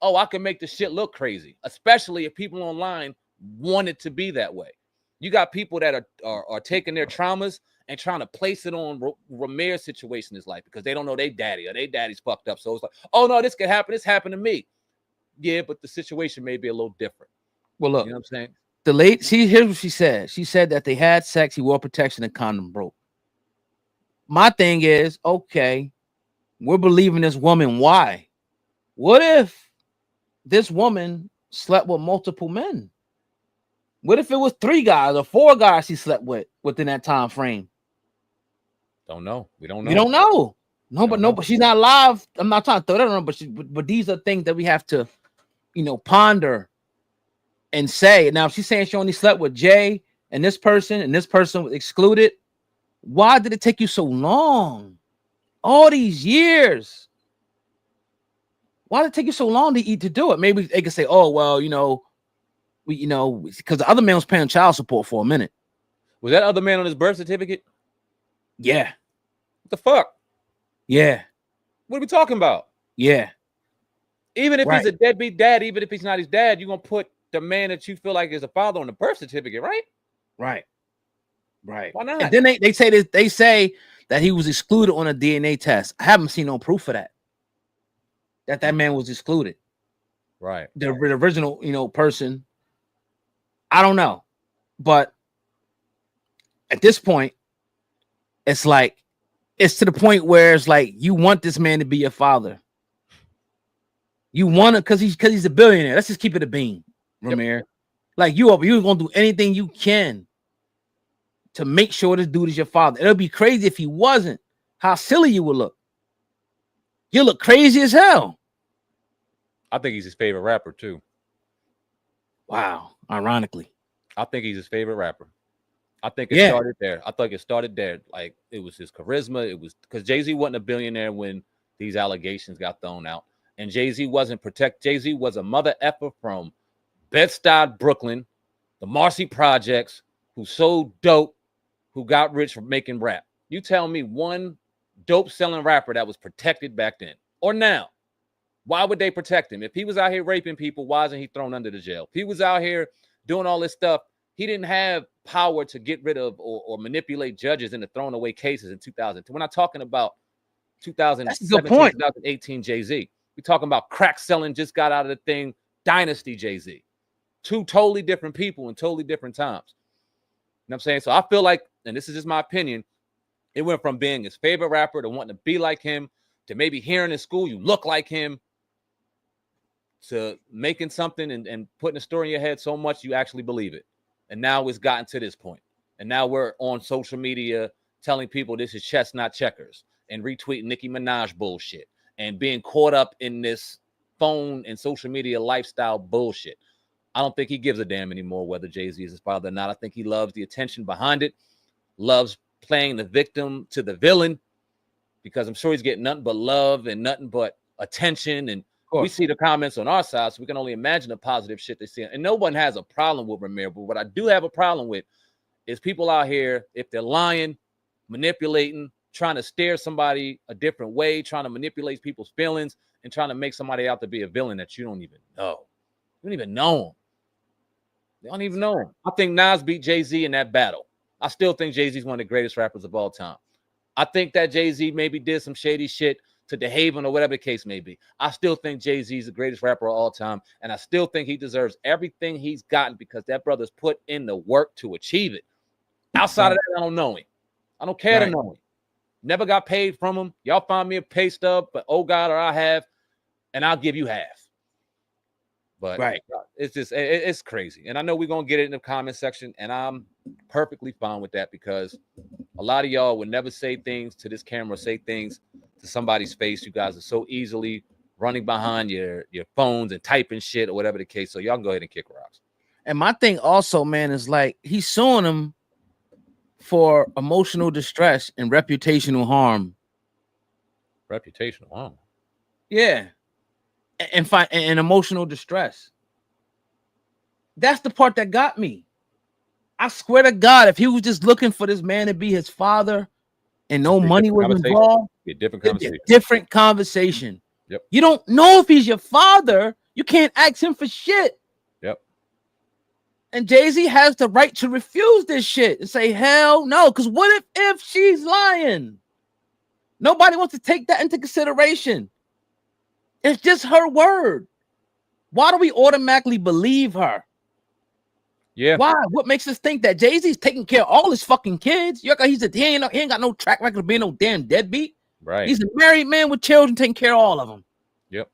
Speaker 2: oh, I can make this shit look crazy, especially if people online want it to be that way. You got people that are taking their traumas and trying to place it on Ramirez's situation in his life because they don't know their daddy or their daddy's fucked up. So it's like, oh, no, this could happen. This happened to me. Yeah, but the situation may be a little different.
Speaker 1: Well, look,
Speaker 2: you know what I'm saying?
Speaker 1: Here's what she said. She said that they had sex, he wore protection, and condom broke. My thing is, okay, we're believing this woman. Why? What if this woman slept with multiple men? What if it was 3 guys or 4 guys she slept with within that time frame?
Speaker 2: Don't know. We don't know.
Speaker 1: You don't know. But she's not alive. I'm not trying to throw that on, but these are things that we have to, ponder and say. Now, if she's saying she only slept with Jay and this person was excluded, why did it take you so long? All these years. Why did it take you so long to do it? Maybe they could say, oh, well, because the other man was paying child support for a minute.
Speaker 2: Was that other man on his birth certificate?
Speaker 1: Yeah.
Speaker 2: What the fuck?
Speaker 1: Yeah.
Speaker 2: What are we talking about?
Speaker 1: Yeah.
Speaker 2: Even if he's a deadbeat dad, even if he's not his dad, you're going to put the man that you feel like is a father on the birth certificate, right?
Speaker 1: Right.
Speaker 2: Why not?
Speaker 1: And then they say that he was excluded on a DNA test. I haven't seen no proof of that. That man was excluded.
Speaker 2: Right.
Speaker 1: The original, person. I don't know. But at this point, it's like, it's to the point where it's like, you want this man to be your father. You want it because he's a billionaire. Let's just keep it a bean, Ramirez. Yep. Like you're going to do anything you can to make sure this dude is your father. It'll be crazy if he wasn't. How silly you would look. You look crazy as hell.
Speaker 2: I think he's his favorite rapper too.
Speaker 1: Wow. Ironically.
Speaker 2: I think he's his favorite rapper. I think it started there. I think it started there. Like it was his charisma. It was because Jay-Z wasn't a billionaire when these allegations got thrown out. And Jay-Z wasn't Jay-Z was a mother effer from Bed-Stuy, Brooklyn, the Marcy Projects, who sold dope, who got rich from making rap. You tell me one dope selling rapper that was protected back then or now. Why would they protect him? If he was out here raping people, why isn't he thrown under the jail? If he was out here doing all this stuff, he didn't have power to get rid of or manipulate judges into throwing away cases in 2000. We're not talking about 2017, 2018 Jay-Z. We're talking about crack selling, just got out of the thing, Dynasty Jay-Z. 2 totally different people in totally different times. You know what I'm saying? So I feel like, and this is just my opinion, it went from being his favorite rapper to wanting to be like him, to maybe hearing in school you look like him, to making something and putting a story in your head so much you actually believe it. And now it's gotten to this point. And now we're on social media telling people this is chess, not checkers, and retweeting Nicki Minaj bullshit and being caught up in this phone and social media lifestyle bullshit. I don't think he gives a damn anymore whether Jay-Z is his father or not. I think he loves the attention behind it, loves playing the victim to the villain, because I'm sure he's getting nothing but love and nothing but attention. And we see the comments on our side, so we can only imagine the positive shit they see. And no one has a problem with Ramirez, but what I do have a problem with is people out here, if they're lying, manipulating, trying to steer somebody a different way, trying to manipulate people's feelings, and trying to make somebody out to be a villain that you don't even know. You don't even know him. They don't even know him. I think Nas beat Jay-Z in that battle. I still think Jay-Z is one of the greatest rappers of all time. I think that Jay-Z maybe did some shady shit to DeHaven or whatever the case may be. I still think Jay-Z is the greatest rapper of all time, and I still think he deserves everything he's gotten because that brother's put in the work to achieve it. Outside of that, I don't know him. I don't care to know him. Never got paid from him. Y'all find me a pay stub, but oh God, or I have, and I'll give you half. But
Speaker 1: Right.
Speaker 2: it's just it's crazy. And I know we're gonna get it in the comment section, and I'm perfectly fine with that because a lot of y'all would never say things to this camera, say things to somebody's face. You guys are so easily running behind your phones and typing shit or whatever the case. So y'all can go ahead and kick rocks.
Speaker 1: And my thing also, man, is like he's suing him for emotional distress and reputational harm.
Speaker 2: Reputational harm.
Speaker 1: Yeah. And emotional distress. That's the part that got me. I swear to God, if he was just looking for this man to be his father and no money was involved,
Speaker 2: it'd be a different
Speaker 1: it'd
Speaker 2: conversation.
Speaker 1: be a different conversation.
Speaker 2: Yep.
Speaker 1: You don't know if he's your father. You can't ask him for shit.
Speaker 2: Yep.
Speaker 1: And Jay-Z has the right to refuse this shit and say, hell no. Because what if she's lying? Nobody wants to take that into consideration. It's just her word. Why do we automatically believe her?
Speaker 2: Yeah.
Speaker 1: Why? What makes us think that Jay-Z's taking care of all his fucking kids? He ain't got no track record of being no damn deadbeat.
Speaker 2: Right.
Speaker 1: He's a married man with children, taking care of all of them.
Speaker 2: Yep.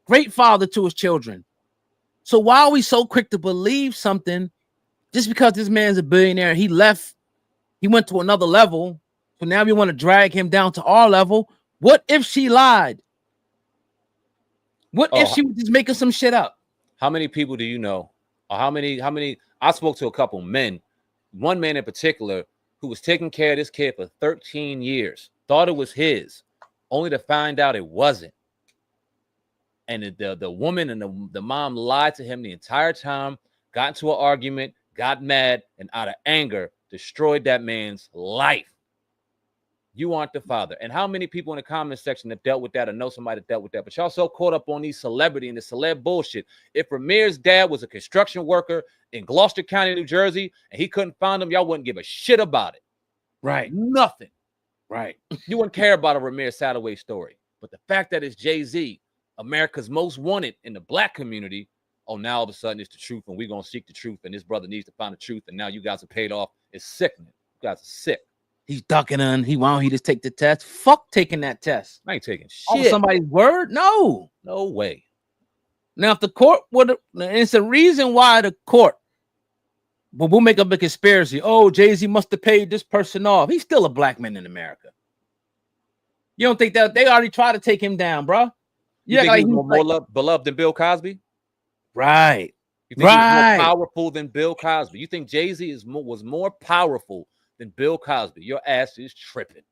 Speaker 1: Great father to his children. So why are we so quick to believe something just because this man's a billionaire? He left, he went to another level. So now we want to drag him down to our level. What if she lied? What if she was just making some shit up?
Speaker 2: How many people do you know? Or how many? I spoke to a couple men, one man in particular who was taking care of this kid for 13 years, thought it was his, only to find out it wasn't. And the woman and the mom lied to him the entire time, got into an argument, got mad, and out of anger, destroyed that man's life. You aren't the father. And how many people in the comment section have dealt with that or know somebody that dealt with that? But y'all so caught up on these celebrity and the celeb bullshit. If Ramir's dad was a construction worker in Gloucester County, New Jersey, and he couldn't find him, y'all wouldn't give a shit about it.
Speaker 1: Right.
Speaker 2: Nothing.
Speaker 1: Right.
Speaker 2: You wouldn't care about a Ramir Sadaway story. But the fact that it's Jay-Z, America's most wanted in the black community, oh, now all of a sudden it's the truth, and we're going to seek the truth, and this brother needs to find the truth, and now you guys are paid off. It's sickening. You guys are sick.
Speaker 1: He's ducking on. Why don't he just take the test? Fuck taking that test.
Speaker 2: I ain't taking shit.
Speaker 1: Oh, somebody's word? No.
Speaker 2: No way.
Speaker 1: Now, if the court would, it's a reason why the court, but we'll make up a conspiracy. Oh, Jay-Z must have paid this person off. He's still a black man in America. You don't think that they already tried to take him down, bro?
Speaker 2: You think he's more beloved than Bill Cosby?
Speaker 1: Right.
Speaker 2: You think he's more powerful than Bill Cosby? You think Jay-Z was more powerful than Bill Cosby? Your ass is tripping.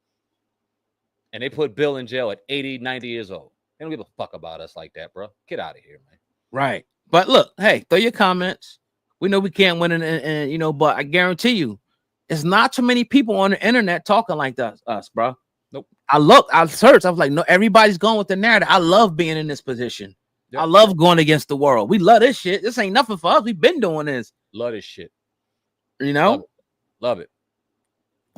Speaker 2: And they put Bill in jail at 80, 90 years old. They don't give a fuck about us like that, bro. Get out of here, man.
Speaker 1: Right. But look, hey, throw your comments. We know we can't win, and you know, but I guarantee you, it's not too many people on the internet talking like us, bro.
Speaker 2: Nope.
Speaker 1: I searched. I was like, no, everybody's going with the narrative. I love being in this position. Yep. I love going against the world. We love this shit. This ain't nothing for us. We've been doing this.
Speaker 2: Love this shit.
Speaker 1: You know?
Speaker 2: Love it.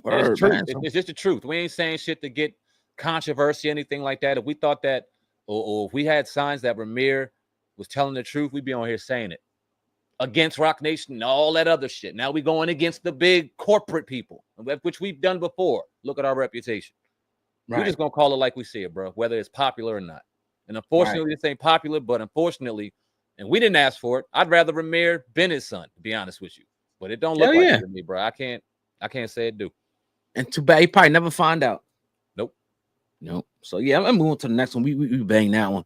Speaker 1: Word,
Speaker 2: it's truth. It's just the truth. We ain't saying shit to get controversy, anything like that. If we thought that, or if we had signs that Ramir was telling the truth, we'd be on here saying it. Against Rock Nation and all that other shit. Now we going against the big corporate people, which we've done before. Look at our reputation. Right. We're just going to call it like we see it, bro, whether it's popular or not. And unfortunately, This ain't popular, but unfortunately, and we didn't ask for it, I'd rather Ramir been his son, to be honest with you. But it don't look like it to me, bro. I can't say it do.
Speaker 1: And too bad he probably never find out.
Speaker 2: Nope.
Speaker 1: So yeah, I'm moving to the next one. We bang that one.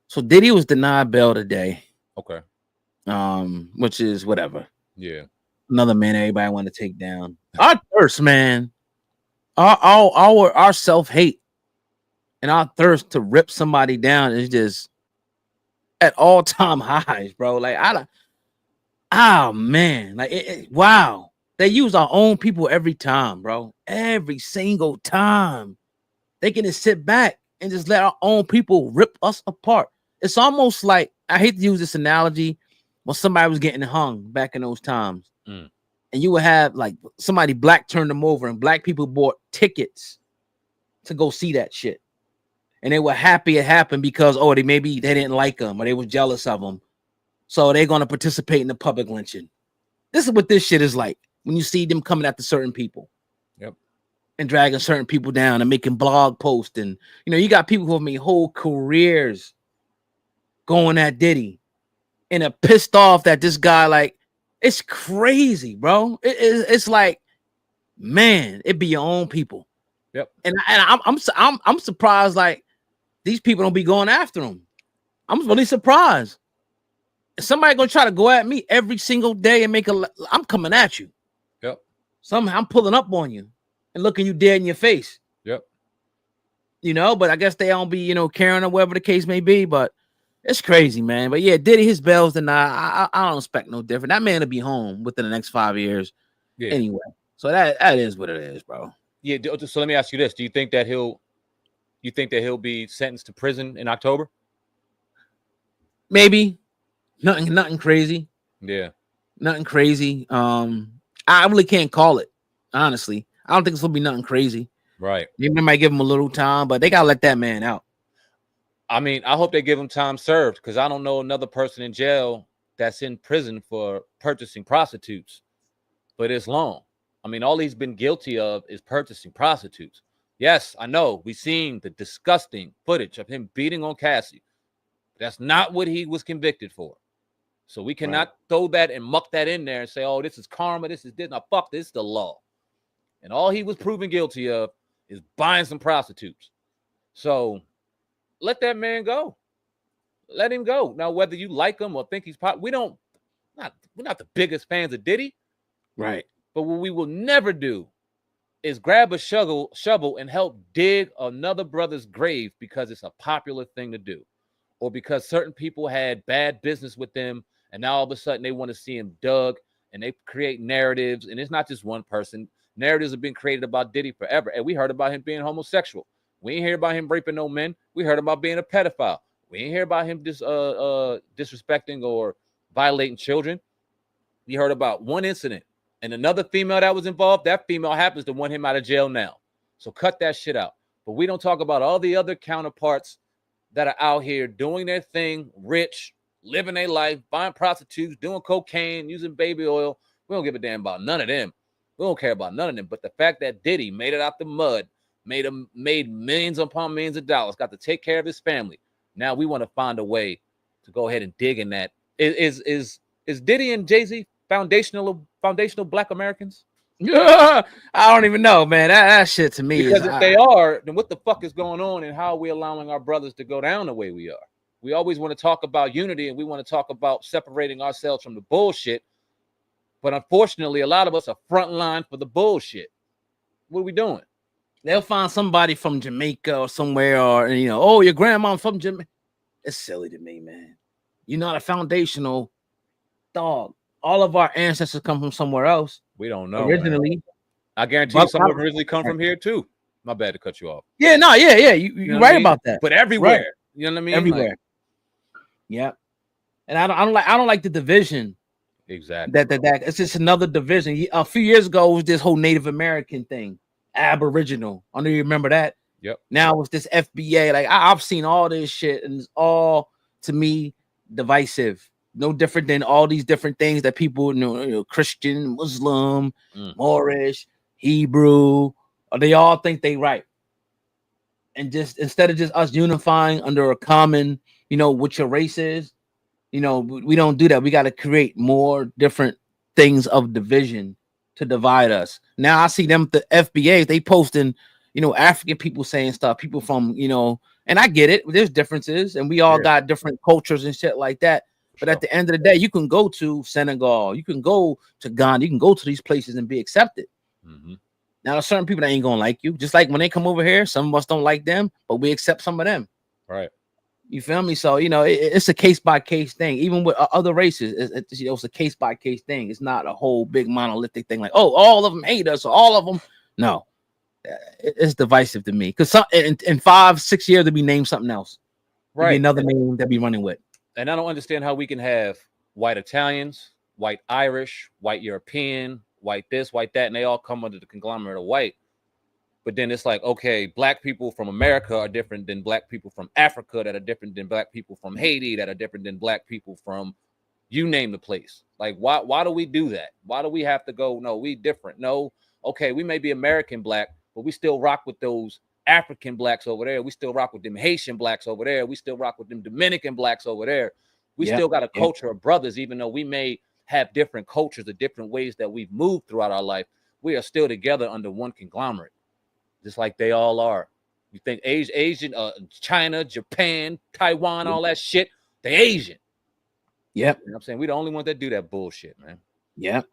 Speaker 1: So Diddy was denied bail today.
Speaker 2: Okay.
Speaker 1: Which is whatever.
Speaker 2: Yeah.
Speaker 1: Another man everybody want to take down. Our thirst, man. Our self-hate and our thirst to rip somebody down is just at all-time highs, bro. Like man. Like wow. They use our own people every time, bro. Every single time. They can just sit back and just let our own people rip us apart. It's almost like, I hate to use this analogy, when somebody was getting hung back in those times. And you would have like somebody black turned them over and black people bought tickets to go see that shit. And they were happy it happened because, they didn't like them or they were jealous of them. So they're going to participate in the public lynching. This is what this shit is like when you see them coming after certain people.
Speaker 2: Yep.
Speaker 1: And dragging certain people down and making blog posts. And, you know, you got people who have made whole careers going at Diddy. and are pissed off that this guy, like, it's crazy, bro. It's like, man, it be your own people.
Speaker 2: Yep.
Speaker 1: And I'm surprised, like, these people don't be going after him. I'm really surprised. Somebody gonna try to go at me every single day and I'm coming at you.
Speaker 2: Yep.
Speaker 1: Somehow I'm pulling up on you and looking you dead in your face.
Speaker 2: Yep.
Speaker 1: You know, but I guess they don't be, you know, caring or whatever the case may be. But it's crazy, man. But yeah, Diddy, his bells denied. I don't expect no different. That man will be home within the next 5 years.
Speaker 2: Yeah.
Speaker 1: Anyway. So that is what it is, bro.
Speaker 2: Yeah. So let me ask you this: do you think that he'll be sentenced to prison in October?
Speaker 1: Maybe. Nothing crazy.
Speaker 2: Yeah.
Speaker 1: Nothing crazy. I really can't call it, honestly. I don't think it's gonna be nothing crazy.
Speaker 2: Right.
Speaker 1: Maybe they might give him a little time, but they gotta let that man out.
Speaker 2: I mean, I hope they give him time served, because I don't know another person in jail that's in prison for purchasing prostitutes, but it's long. I mean, all he's been guilty of is purchasing prostitutes. Yes, I know. We've seen the disgusting footage of him beating on Cassie. That's not what he was convicted for. So we cannot throw that and muck that in there and say, oh, this is karma, this is this. Now, fuck, this is the law. And all he was proven guilty of is buying some prostitutes. So let that man go. Let him go. Now, whether you like him or think he's we're not the biggest fans of Diddy.
Speaker 1: Right.
Speaker 2: But what we will never do is grab a shovel and help dig another brother's grave because it's a popular thing to do, or because certain people had bad business with them, and now all of a sudden they want to see him dug, and they create narratives. And it's not just one person. Narratives have been created about Diddy forever, and we heard about him being homosexual. We ain't hear about him raping no men. We heard about being a pedophile. We ain't hear about him disrespecting or violating children. We heard about one incident, and another female that was involved. That female happens to want him out of jail now. So cut that shit out. But we don't talk about all the other counterparts that are out here doing their thing, rich, living their life, buying prostitutes, doing cocaine, using baby oil. We don't give a damn about none of them. We don't care about none of them. But the fact that Diddy made it out the mud, made millions upon millions of dollars, got to take care of his family. Now we want to find a way to go ahead and dig in that. Is Diddy and Jay-Z foundational Black Americans?
Speaker 1: I don't even know, man. That shit to me.
Speaker 2: Because if they are, then what the fuck is going on, and how are we allowing our brothers to go down the way we are? We always want to talk about unity, and we want to talk about separating ourselves from the bullshit. But unfortunately, a lot of us are front line for the bullshit. What are we doing?
Speaker 1: They'll find somebody from Jamaica or somewhere, or, you know, oh, your grandma from Jamaica. It's silly to me, man. You're not a foundational dog. All of our ancestors come from somewhere else.
Speaker 2: We don't know.
Speaker 1: Originally.
Speaker 2: Man. I guarantee you some of them originally come from here too. My bad to cut you off.
Speaker 1: Yeah, no, yeah. You're right about that.
Speaker 2: But everywhere.
Speaker 1: Right.
Speaker 2: You know what I mean?
Speaker 1: Everywhere. Like, yeah. And I don't like the division.
Speaker 2: Exactly.
Speaker 1: That it's just another division. A few years ago, it was this whole Native American thing, Aboriginal. I know you remember that.
Speaker 2: Yep.
Speaker 1: Now it's this FBA. Like I've seen all this shit, and it's all, to me, divisive. No different than all these different things that people, you know, Christian, Muslim, Moorish, Hebrew, or they all think they right. And just instead of just us unifying under a common, you know, what your race is, you know, we don't do that. We got to create more different things of division to divide us. Now I see them, the FBA, they posting, you know, African people saying stuff, people from, you know, and I get it. There's differences, and we all got different cultures and shit like that. But at the end of the day, you can go to Senegal, you can go to Ghana, you can go to these places and be accepted. Mm-hmm. Now, there's certain people that ain't gonna like you. Just like when they come over here, some of us don't like them, but we accept some of them.
Speaker 2: Right.
Speaker 1: You feel me? So, you know, it's a case by case thing. Even with other races, it's a case by case thing. It's not a whole big monolithic thing like, oh, all of them hate us, or all of them. No, it's divisive to me, because in 5-6 years they'll be named something else. Right. Be another name they'll be running with.
Speaker 2: And I don't understand how we can have white Italians, white Irish, white European, white this, white that, and they all come under the conglomerate of white. But then it's like, okay, black people from America are different than black people from Africa, that are different than black people from Haiti, that are different than black people from, you name the place. Like, why do we do that? Why do we have to go, no, we different? No, okay, we may be American black, but we still rock with those African blacks over there. We still rock with them Haitian blacks over there. We still rock with them Dominican blacks over there. We still got a culture of brothers, even though we may have different cultures or different ways that we've moved throughout our life. We are still together under one conglomerate, just like they all are. You think Asian, China, Japan, Taiwan, all that shit, they Asian.
Speaker 1: Yep.
Speaker 2: You know what I'm saying? We the only ones that do that bullshit, man.
Speaker 1: Yep.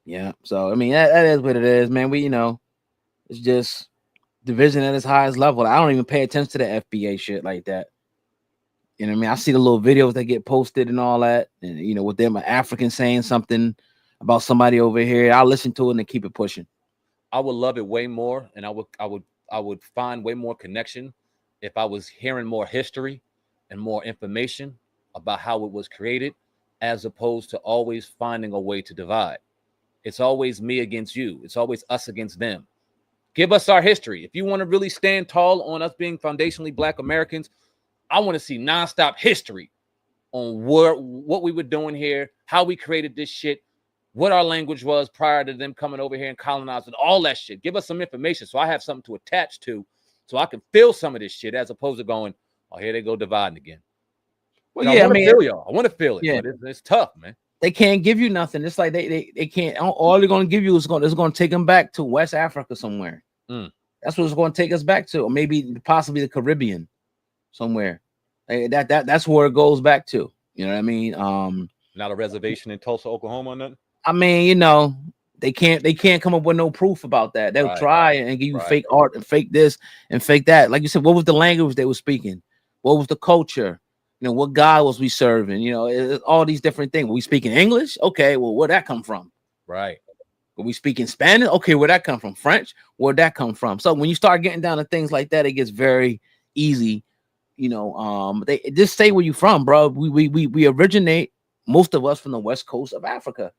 Speaker 1: Yeah. So I mean, that is what it is, man. We, it's just division at its highest level. I don't even pay attention to the FBA shit like that. You know what I mean? I see the little videos that get posted and all that, and with them African saying something about somebody over here, I'll listen to it and keep it pushing.
Speaker 2: I would love it way more, and I would find way more connection if I was hearing more history and more information about how it was created, as opposed to always finding a way to divide. It's always me against you. It's always us against them. Give us our history. If you want to really stand tall on us being foundationally Black Americans, I want to see nonstop history on what we were doing here, how we created this shit, what our language was prior to them coming over here and colonizing, all that shit. Give us some information so I have something to attach to, so I can feel some of this shit, as opposed to going, oh, here they go dividing again. Well, yeah, I want to feel y'all. I want to feel it. Yeah, but it's tough, man.
Speaker 1: They can't give you nothing. It's like they can't. All they're going to give you is going to take them back to West Africa somewhere. That's what it's going to take us back to, or maybe possibly the Caribbean somewhere. That's where it goes back to. You know what I mean?
Speaker 2: Not a reservation in Tulsa, Oklahoma, or nothing.
Speaker 1: I mean, they can't come up with no proof about that. They'll try and give you fake art and fake this and fake that. Like you said, what was the language they were speaking? What was the culture? What God was we serving? All these different things. Were we speaking English? Okay, well, where'd that come from?
Speaker 2: Right.
Speaker 1: Were we speaking Spanish? Okay, where'd that come from? French? Where'd that come from? So when you start getting down to things like that, it gets very easy. They just say where you from, bro. We originate, most of us, from the west coast of Africa.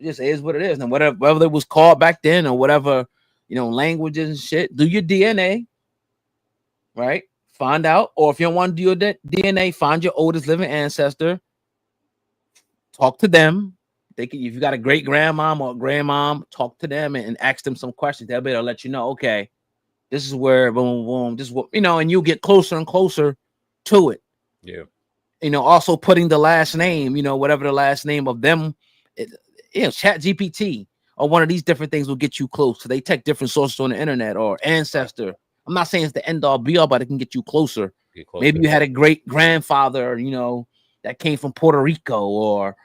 Speaker 1: It just is what it is. And whatever it was called back then, or whatever, languages and shit, do your DNA, right? Find out. Or if you don't want to do your DNA, find your oldest living ancestor. Talk to them. If you got a great grandmom or a grandmom, talk to them and ask them some questions. They'll be able to let you know, okay, this is where boom, boom, this is what, and you'll get closer and closer to it.
Speaker 2: Yeah.
Speaker 1: Also putting the last name, whatever the last name of them, Chat GPT or one of these different things will get you close. So they take different sources on the internet or Ancestor. I'm not saying it's the end all be all, but it can get you closer. Maybe you had a great grandfather, that came from Puerto Rico, or,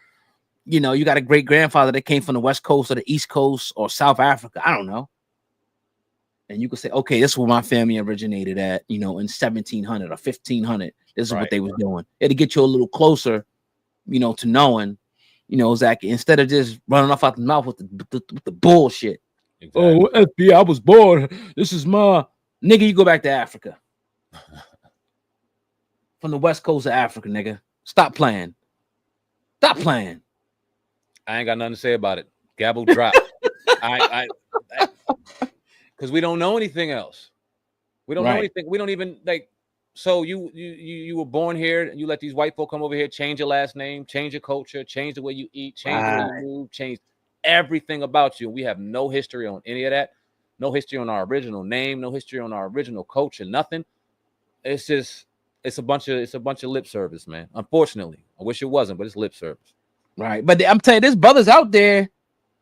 Speaker 1: you got a great grandfather that came from the West Coast or the East Coast or South Africa. I don't know. And you could say, okay, this is where my family originated at, in 1700 or 1500. This is what they was doing. It'll get you a little closer, to knowing, exactly, instead of just running off out the mouth with the bullshit. Exactly. Oh, FBI, I was born. This is my nigga. You go back to Africa. From the West Coast of Africa, nigga. Stop playing. Stop playing.
Speaker 2: I ain't got nothing to say about it. Gabble drop. Because we don't know anything else. We don't know anything. We don't even So you were born here. You let these white folk come over here, change your last name, change your culture, change the way you eat, change the way you move, change everything about you. We have no history on any of that. No history on our original name. No history on our original culture. Nothing. It's a bunch of lip service, man. Unfortunately, I wish it wasn't, but it's lip service.
Speaker 1: Right. But I'm telling you, there's brothers out there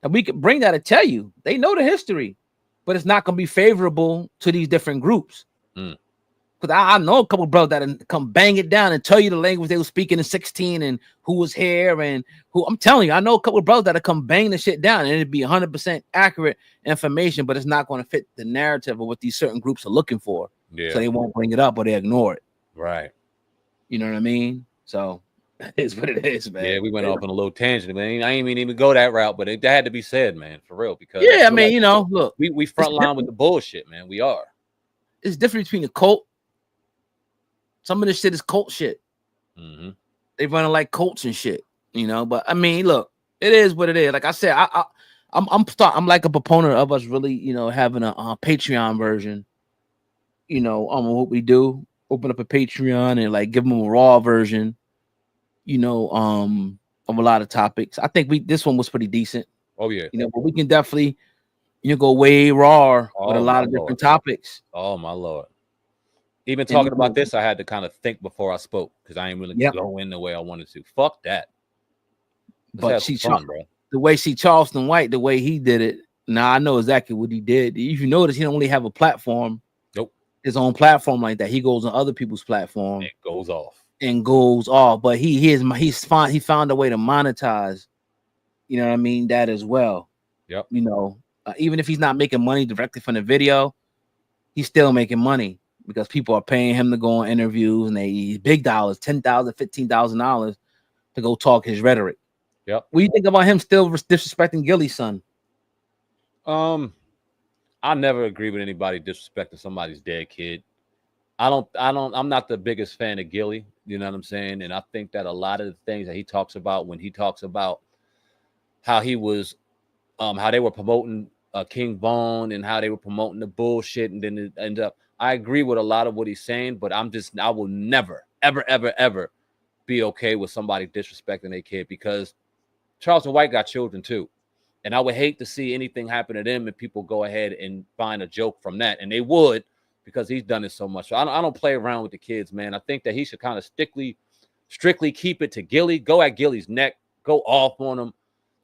Speaker 1: that we could bring that to tell you. They know the history, but it's not going to be favorable to these different groups. Because I know a couple of brothers that come bang it down and tell you the language they were speaking in 16 and who was here and who. I'm telling you, I know a couple of brothers that come bang the shit down and it'd be 100% accurate information, but it's not going to fit the narrative of what these certain groups are looking for.
Speaker 2: Yeah.
Speaker 1: So they won't bring it up or they ignore it.
Speaker 2: Right.
Speaker 1: You know what I mean? So it's what it is, man.
Speaker 2: Yeah, we went off on a little tangent, man. I ain't even go that route, but it had to be said, man, for real. Because
Speaker 1: I mean, look,
Speaker 2: we front line with the bullshit, man. We are.
Speaker 1: It's different between a cult. Some of this shit is cult shit.
Speaker 2: Mm-hmm.
Speaker 1: They running like cults and shit, But I mean, look, it is what it is. Like I said, I'm like a proponent of us really, having a Patreon version. What we do, open up a Patreon and like give them a raw version. Of a lot of topics. I think this one was pretty decent.
Speaker 2: Oh yeah.
Speaker 1: But we can definitely go way raw with a lot of different topics.
Speaker 2: Oh my Lord. Even talking about this, I had to kind of think before I spoke because I ain't really go in the way I wanted to. Fuck that.
Speaker 1: But the way Charleston White, the way he did it. Now I know exactly what he did. If you notice, he don't really have a platform.
Speaker 2: Nope.
Speaker 1: His own platform like that. He goes on other people's platform.
Speaker 2: It goes off.
Speaker 1: But he found a way to monetize. You know what I mean? That as well.
Speaker 2: Yep.
Speaker 1: You know, even if he's not making money directly from the video, he's still making money because people are paying him to go on interviews and they big dollars, $10,000, $15,000 to go talk his rhetoric.
Speaker 2: Yep.
Speaker 1: What do you think about him still disrespecting Gilly's son?
Speaker 2: I never agree with anybody disrespecting somebody's dead kid. I'm not the biggest fan of Gilly, you know what I'm saying? And I think that a lot of the things that he talks about when he talks about how he was how they were promoting King Von and how they were promoting the bullshit, and then it ended up. I agree with a lot of what he's saying, but I will never, ever be okay with somebody disrespecting their kid because Charleston White got children too. And I would hate to see anything happen to them and people go ahead and find a joke from that. And they would because he's done it so much. So I don't play around with the kids, man. I think that he should kind of strictly keep it to Gilly. Go at Gilly's neck. Go off on him.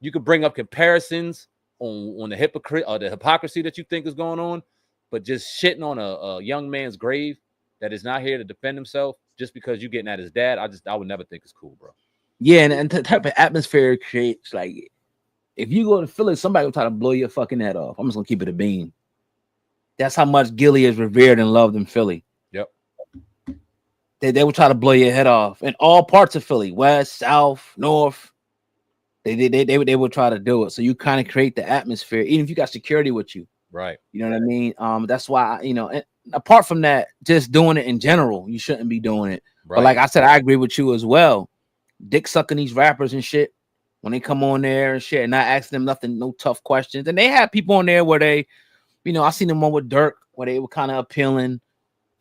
Speaker 2: You could bring up comparisons on the hypocrisy that you think is going on, but just shitting on a young man's grave that is not here to defend himself just because you're getting at his dad, I would never think it's cool, bro.
Speaker 1: Yeah, and the type of atmosphere it creates, like if you go to Philly, somebody will try to blow your fucking head off. I'm just gonna keep it a bean. That's how much Gilly is revered and loved in Philly.
Speaker 2: Yep.
Speaker 1: They will try to blow your head off in all parts of Philly, west, south, north. They will try to do it. So you kind of create the atmosphere, even if you got security with you.
Speaker 2: Right.
Speaker 1: You know what I mean? That's why, and apart from that, just doing it in general, you shouldn't be doing it. Right. But like I said, I agree with you as well. Dick sucking these rappers and shit when they come on there and shit, and not asking them nothing, no tough questions. And they have people on there where they, I seen them one with Dirk where they were kind of appealing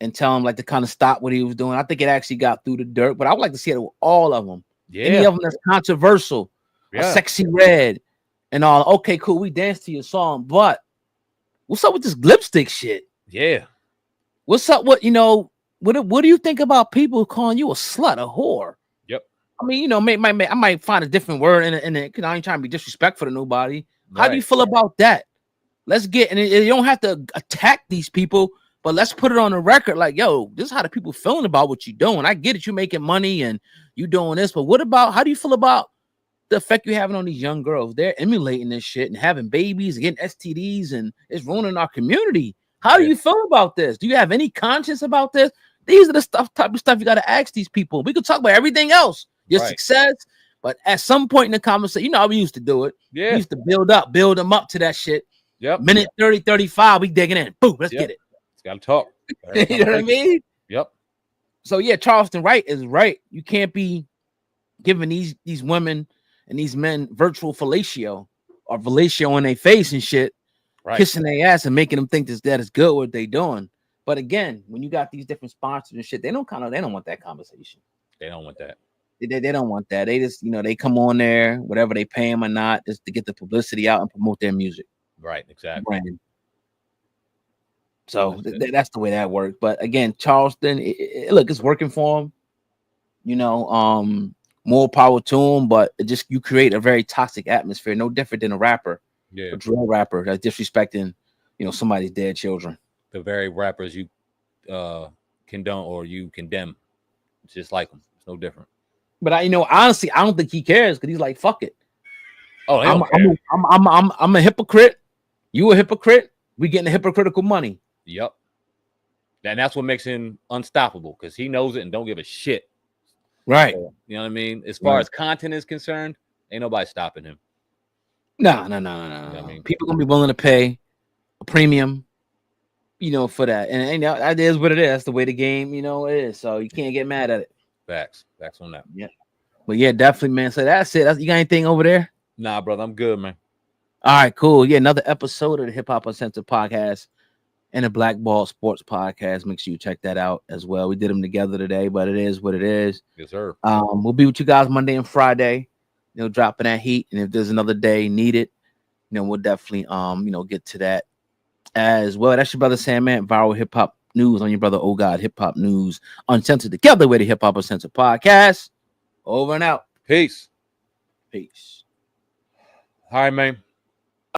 Speaker 1: and tell him like to kind of stop what he was doing. I think it actually got through to Dirk, but I would like to see it with all of them. Yeah. Any of them that's controversial, Sexy Red, and all. Okay, cool. We danced to your song, but what's up with this lipstick shit?
Speaker 2: Yeah.
Speaker 1: What's up? What do you think about people calling you a slut, a whore?
Speaker 2: Yep.
Speaker 1: I mean, I might find a different word in it because I ain't trying to be disrespectful to nobody. Right. How do you feel about that? Let's get, and you don't have to attack these people, but let's put it on the record. Like, yo, this is how the people feeling about what you're doing. I get it, you making money and you doing this, but how do you feel about the effect you're having on these young girls? They're emulating this shit and having babies and getting STDs, and it's ruining our community. How do you feel about this? Do you have any conscience about this? These are the type of stuff you got to ask these people. We could talk about everything else, your success, but at some point in the conversation, how we used to do it. Yeah. We used to build them up to that shit.
Speaker 2: Yep.
Speaker 1: Minute 30, 35, we digging in. Boom, let's get it.
Speaker 2: It's got to talk.
Speaker 1: You know what I mean?
Speaker 2: Yep.
Speaker 1: So yeah, Charleston White is right. You can't be giving these women and these men virtual fellatio or fellatio on their face and shit, kissing their ass and making them think that is good what they doing. But again, when you got these different sponsors and shit, they don't want that conversation.
Speaker 2: They don't want that.
Speaker 1: They don't want that. They just, they come on there, whatever they pay them or not, just to get the publicity out and promote their music.
Speaker 2: Right, exactly.
Speaker 1: Brand. So that's the way that works. But again, Charleston, look, it's working for him. More power to him, but you create a very toxic atmosphere, no different than a rapper, a drill rapper that's disrespecting, somebody's dead children.
Speaker 2: The very rappers you condone or you condemn, it's just like them. It's no different.
Speaker 1: But honestly, I don't think he cares because he's like, fuck it.
Speaker 2: Oh,
Speaker 1: I'm a hypocrite. You a hypocrite. We getting the hypocritical money.
Speaker 2: Yep. And that's what makes him unstoppable because he knows it and don't give a shit.
Speaker 1: Right.
Speaker 2: So, you know what I mean? As far as content is concerned, ain't nobody stopping him.
Speaker 1: No.
Speaker 2: You know what I mean?
Speaker 1: People gonna be willing to pay a premium, for that. And that is what it is. That's the way the game, it is. So you can't get mad at it.
Speaker 2: Facts on that.
Speaker 1: Yeah. But yeah, definitely, man. So that's it. You got anything over there?
Speaker 2: Nah, brother, I'm good, man.
Speaker 1: All right, cool. Yeah, another episode of the Hip Hop Uncensored podcast and the Blackball Sports podcast. Make sure you check that out as well. We did them together today, but it is what it is.
Speaker 2: Yes, sir.
Speaker 1: We'll be with you guys Monday and Friday. Dropping that heat, and if there's another day needed, we'll definitely get to that as well. That's your brother Sandman, Viral Hip Hop news on your brother Oh God Hip Hop News Uncensored, together with the Hip Hop Uncensored podcast. Over and out.
Speaker 2: Peace.
Speaker 1: Peace.
Speaker 2: All right, man.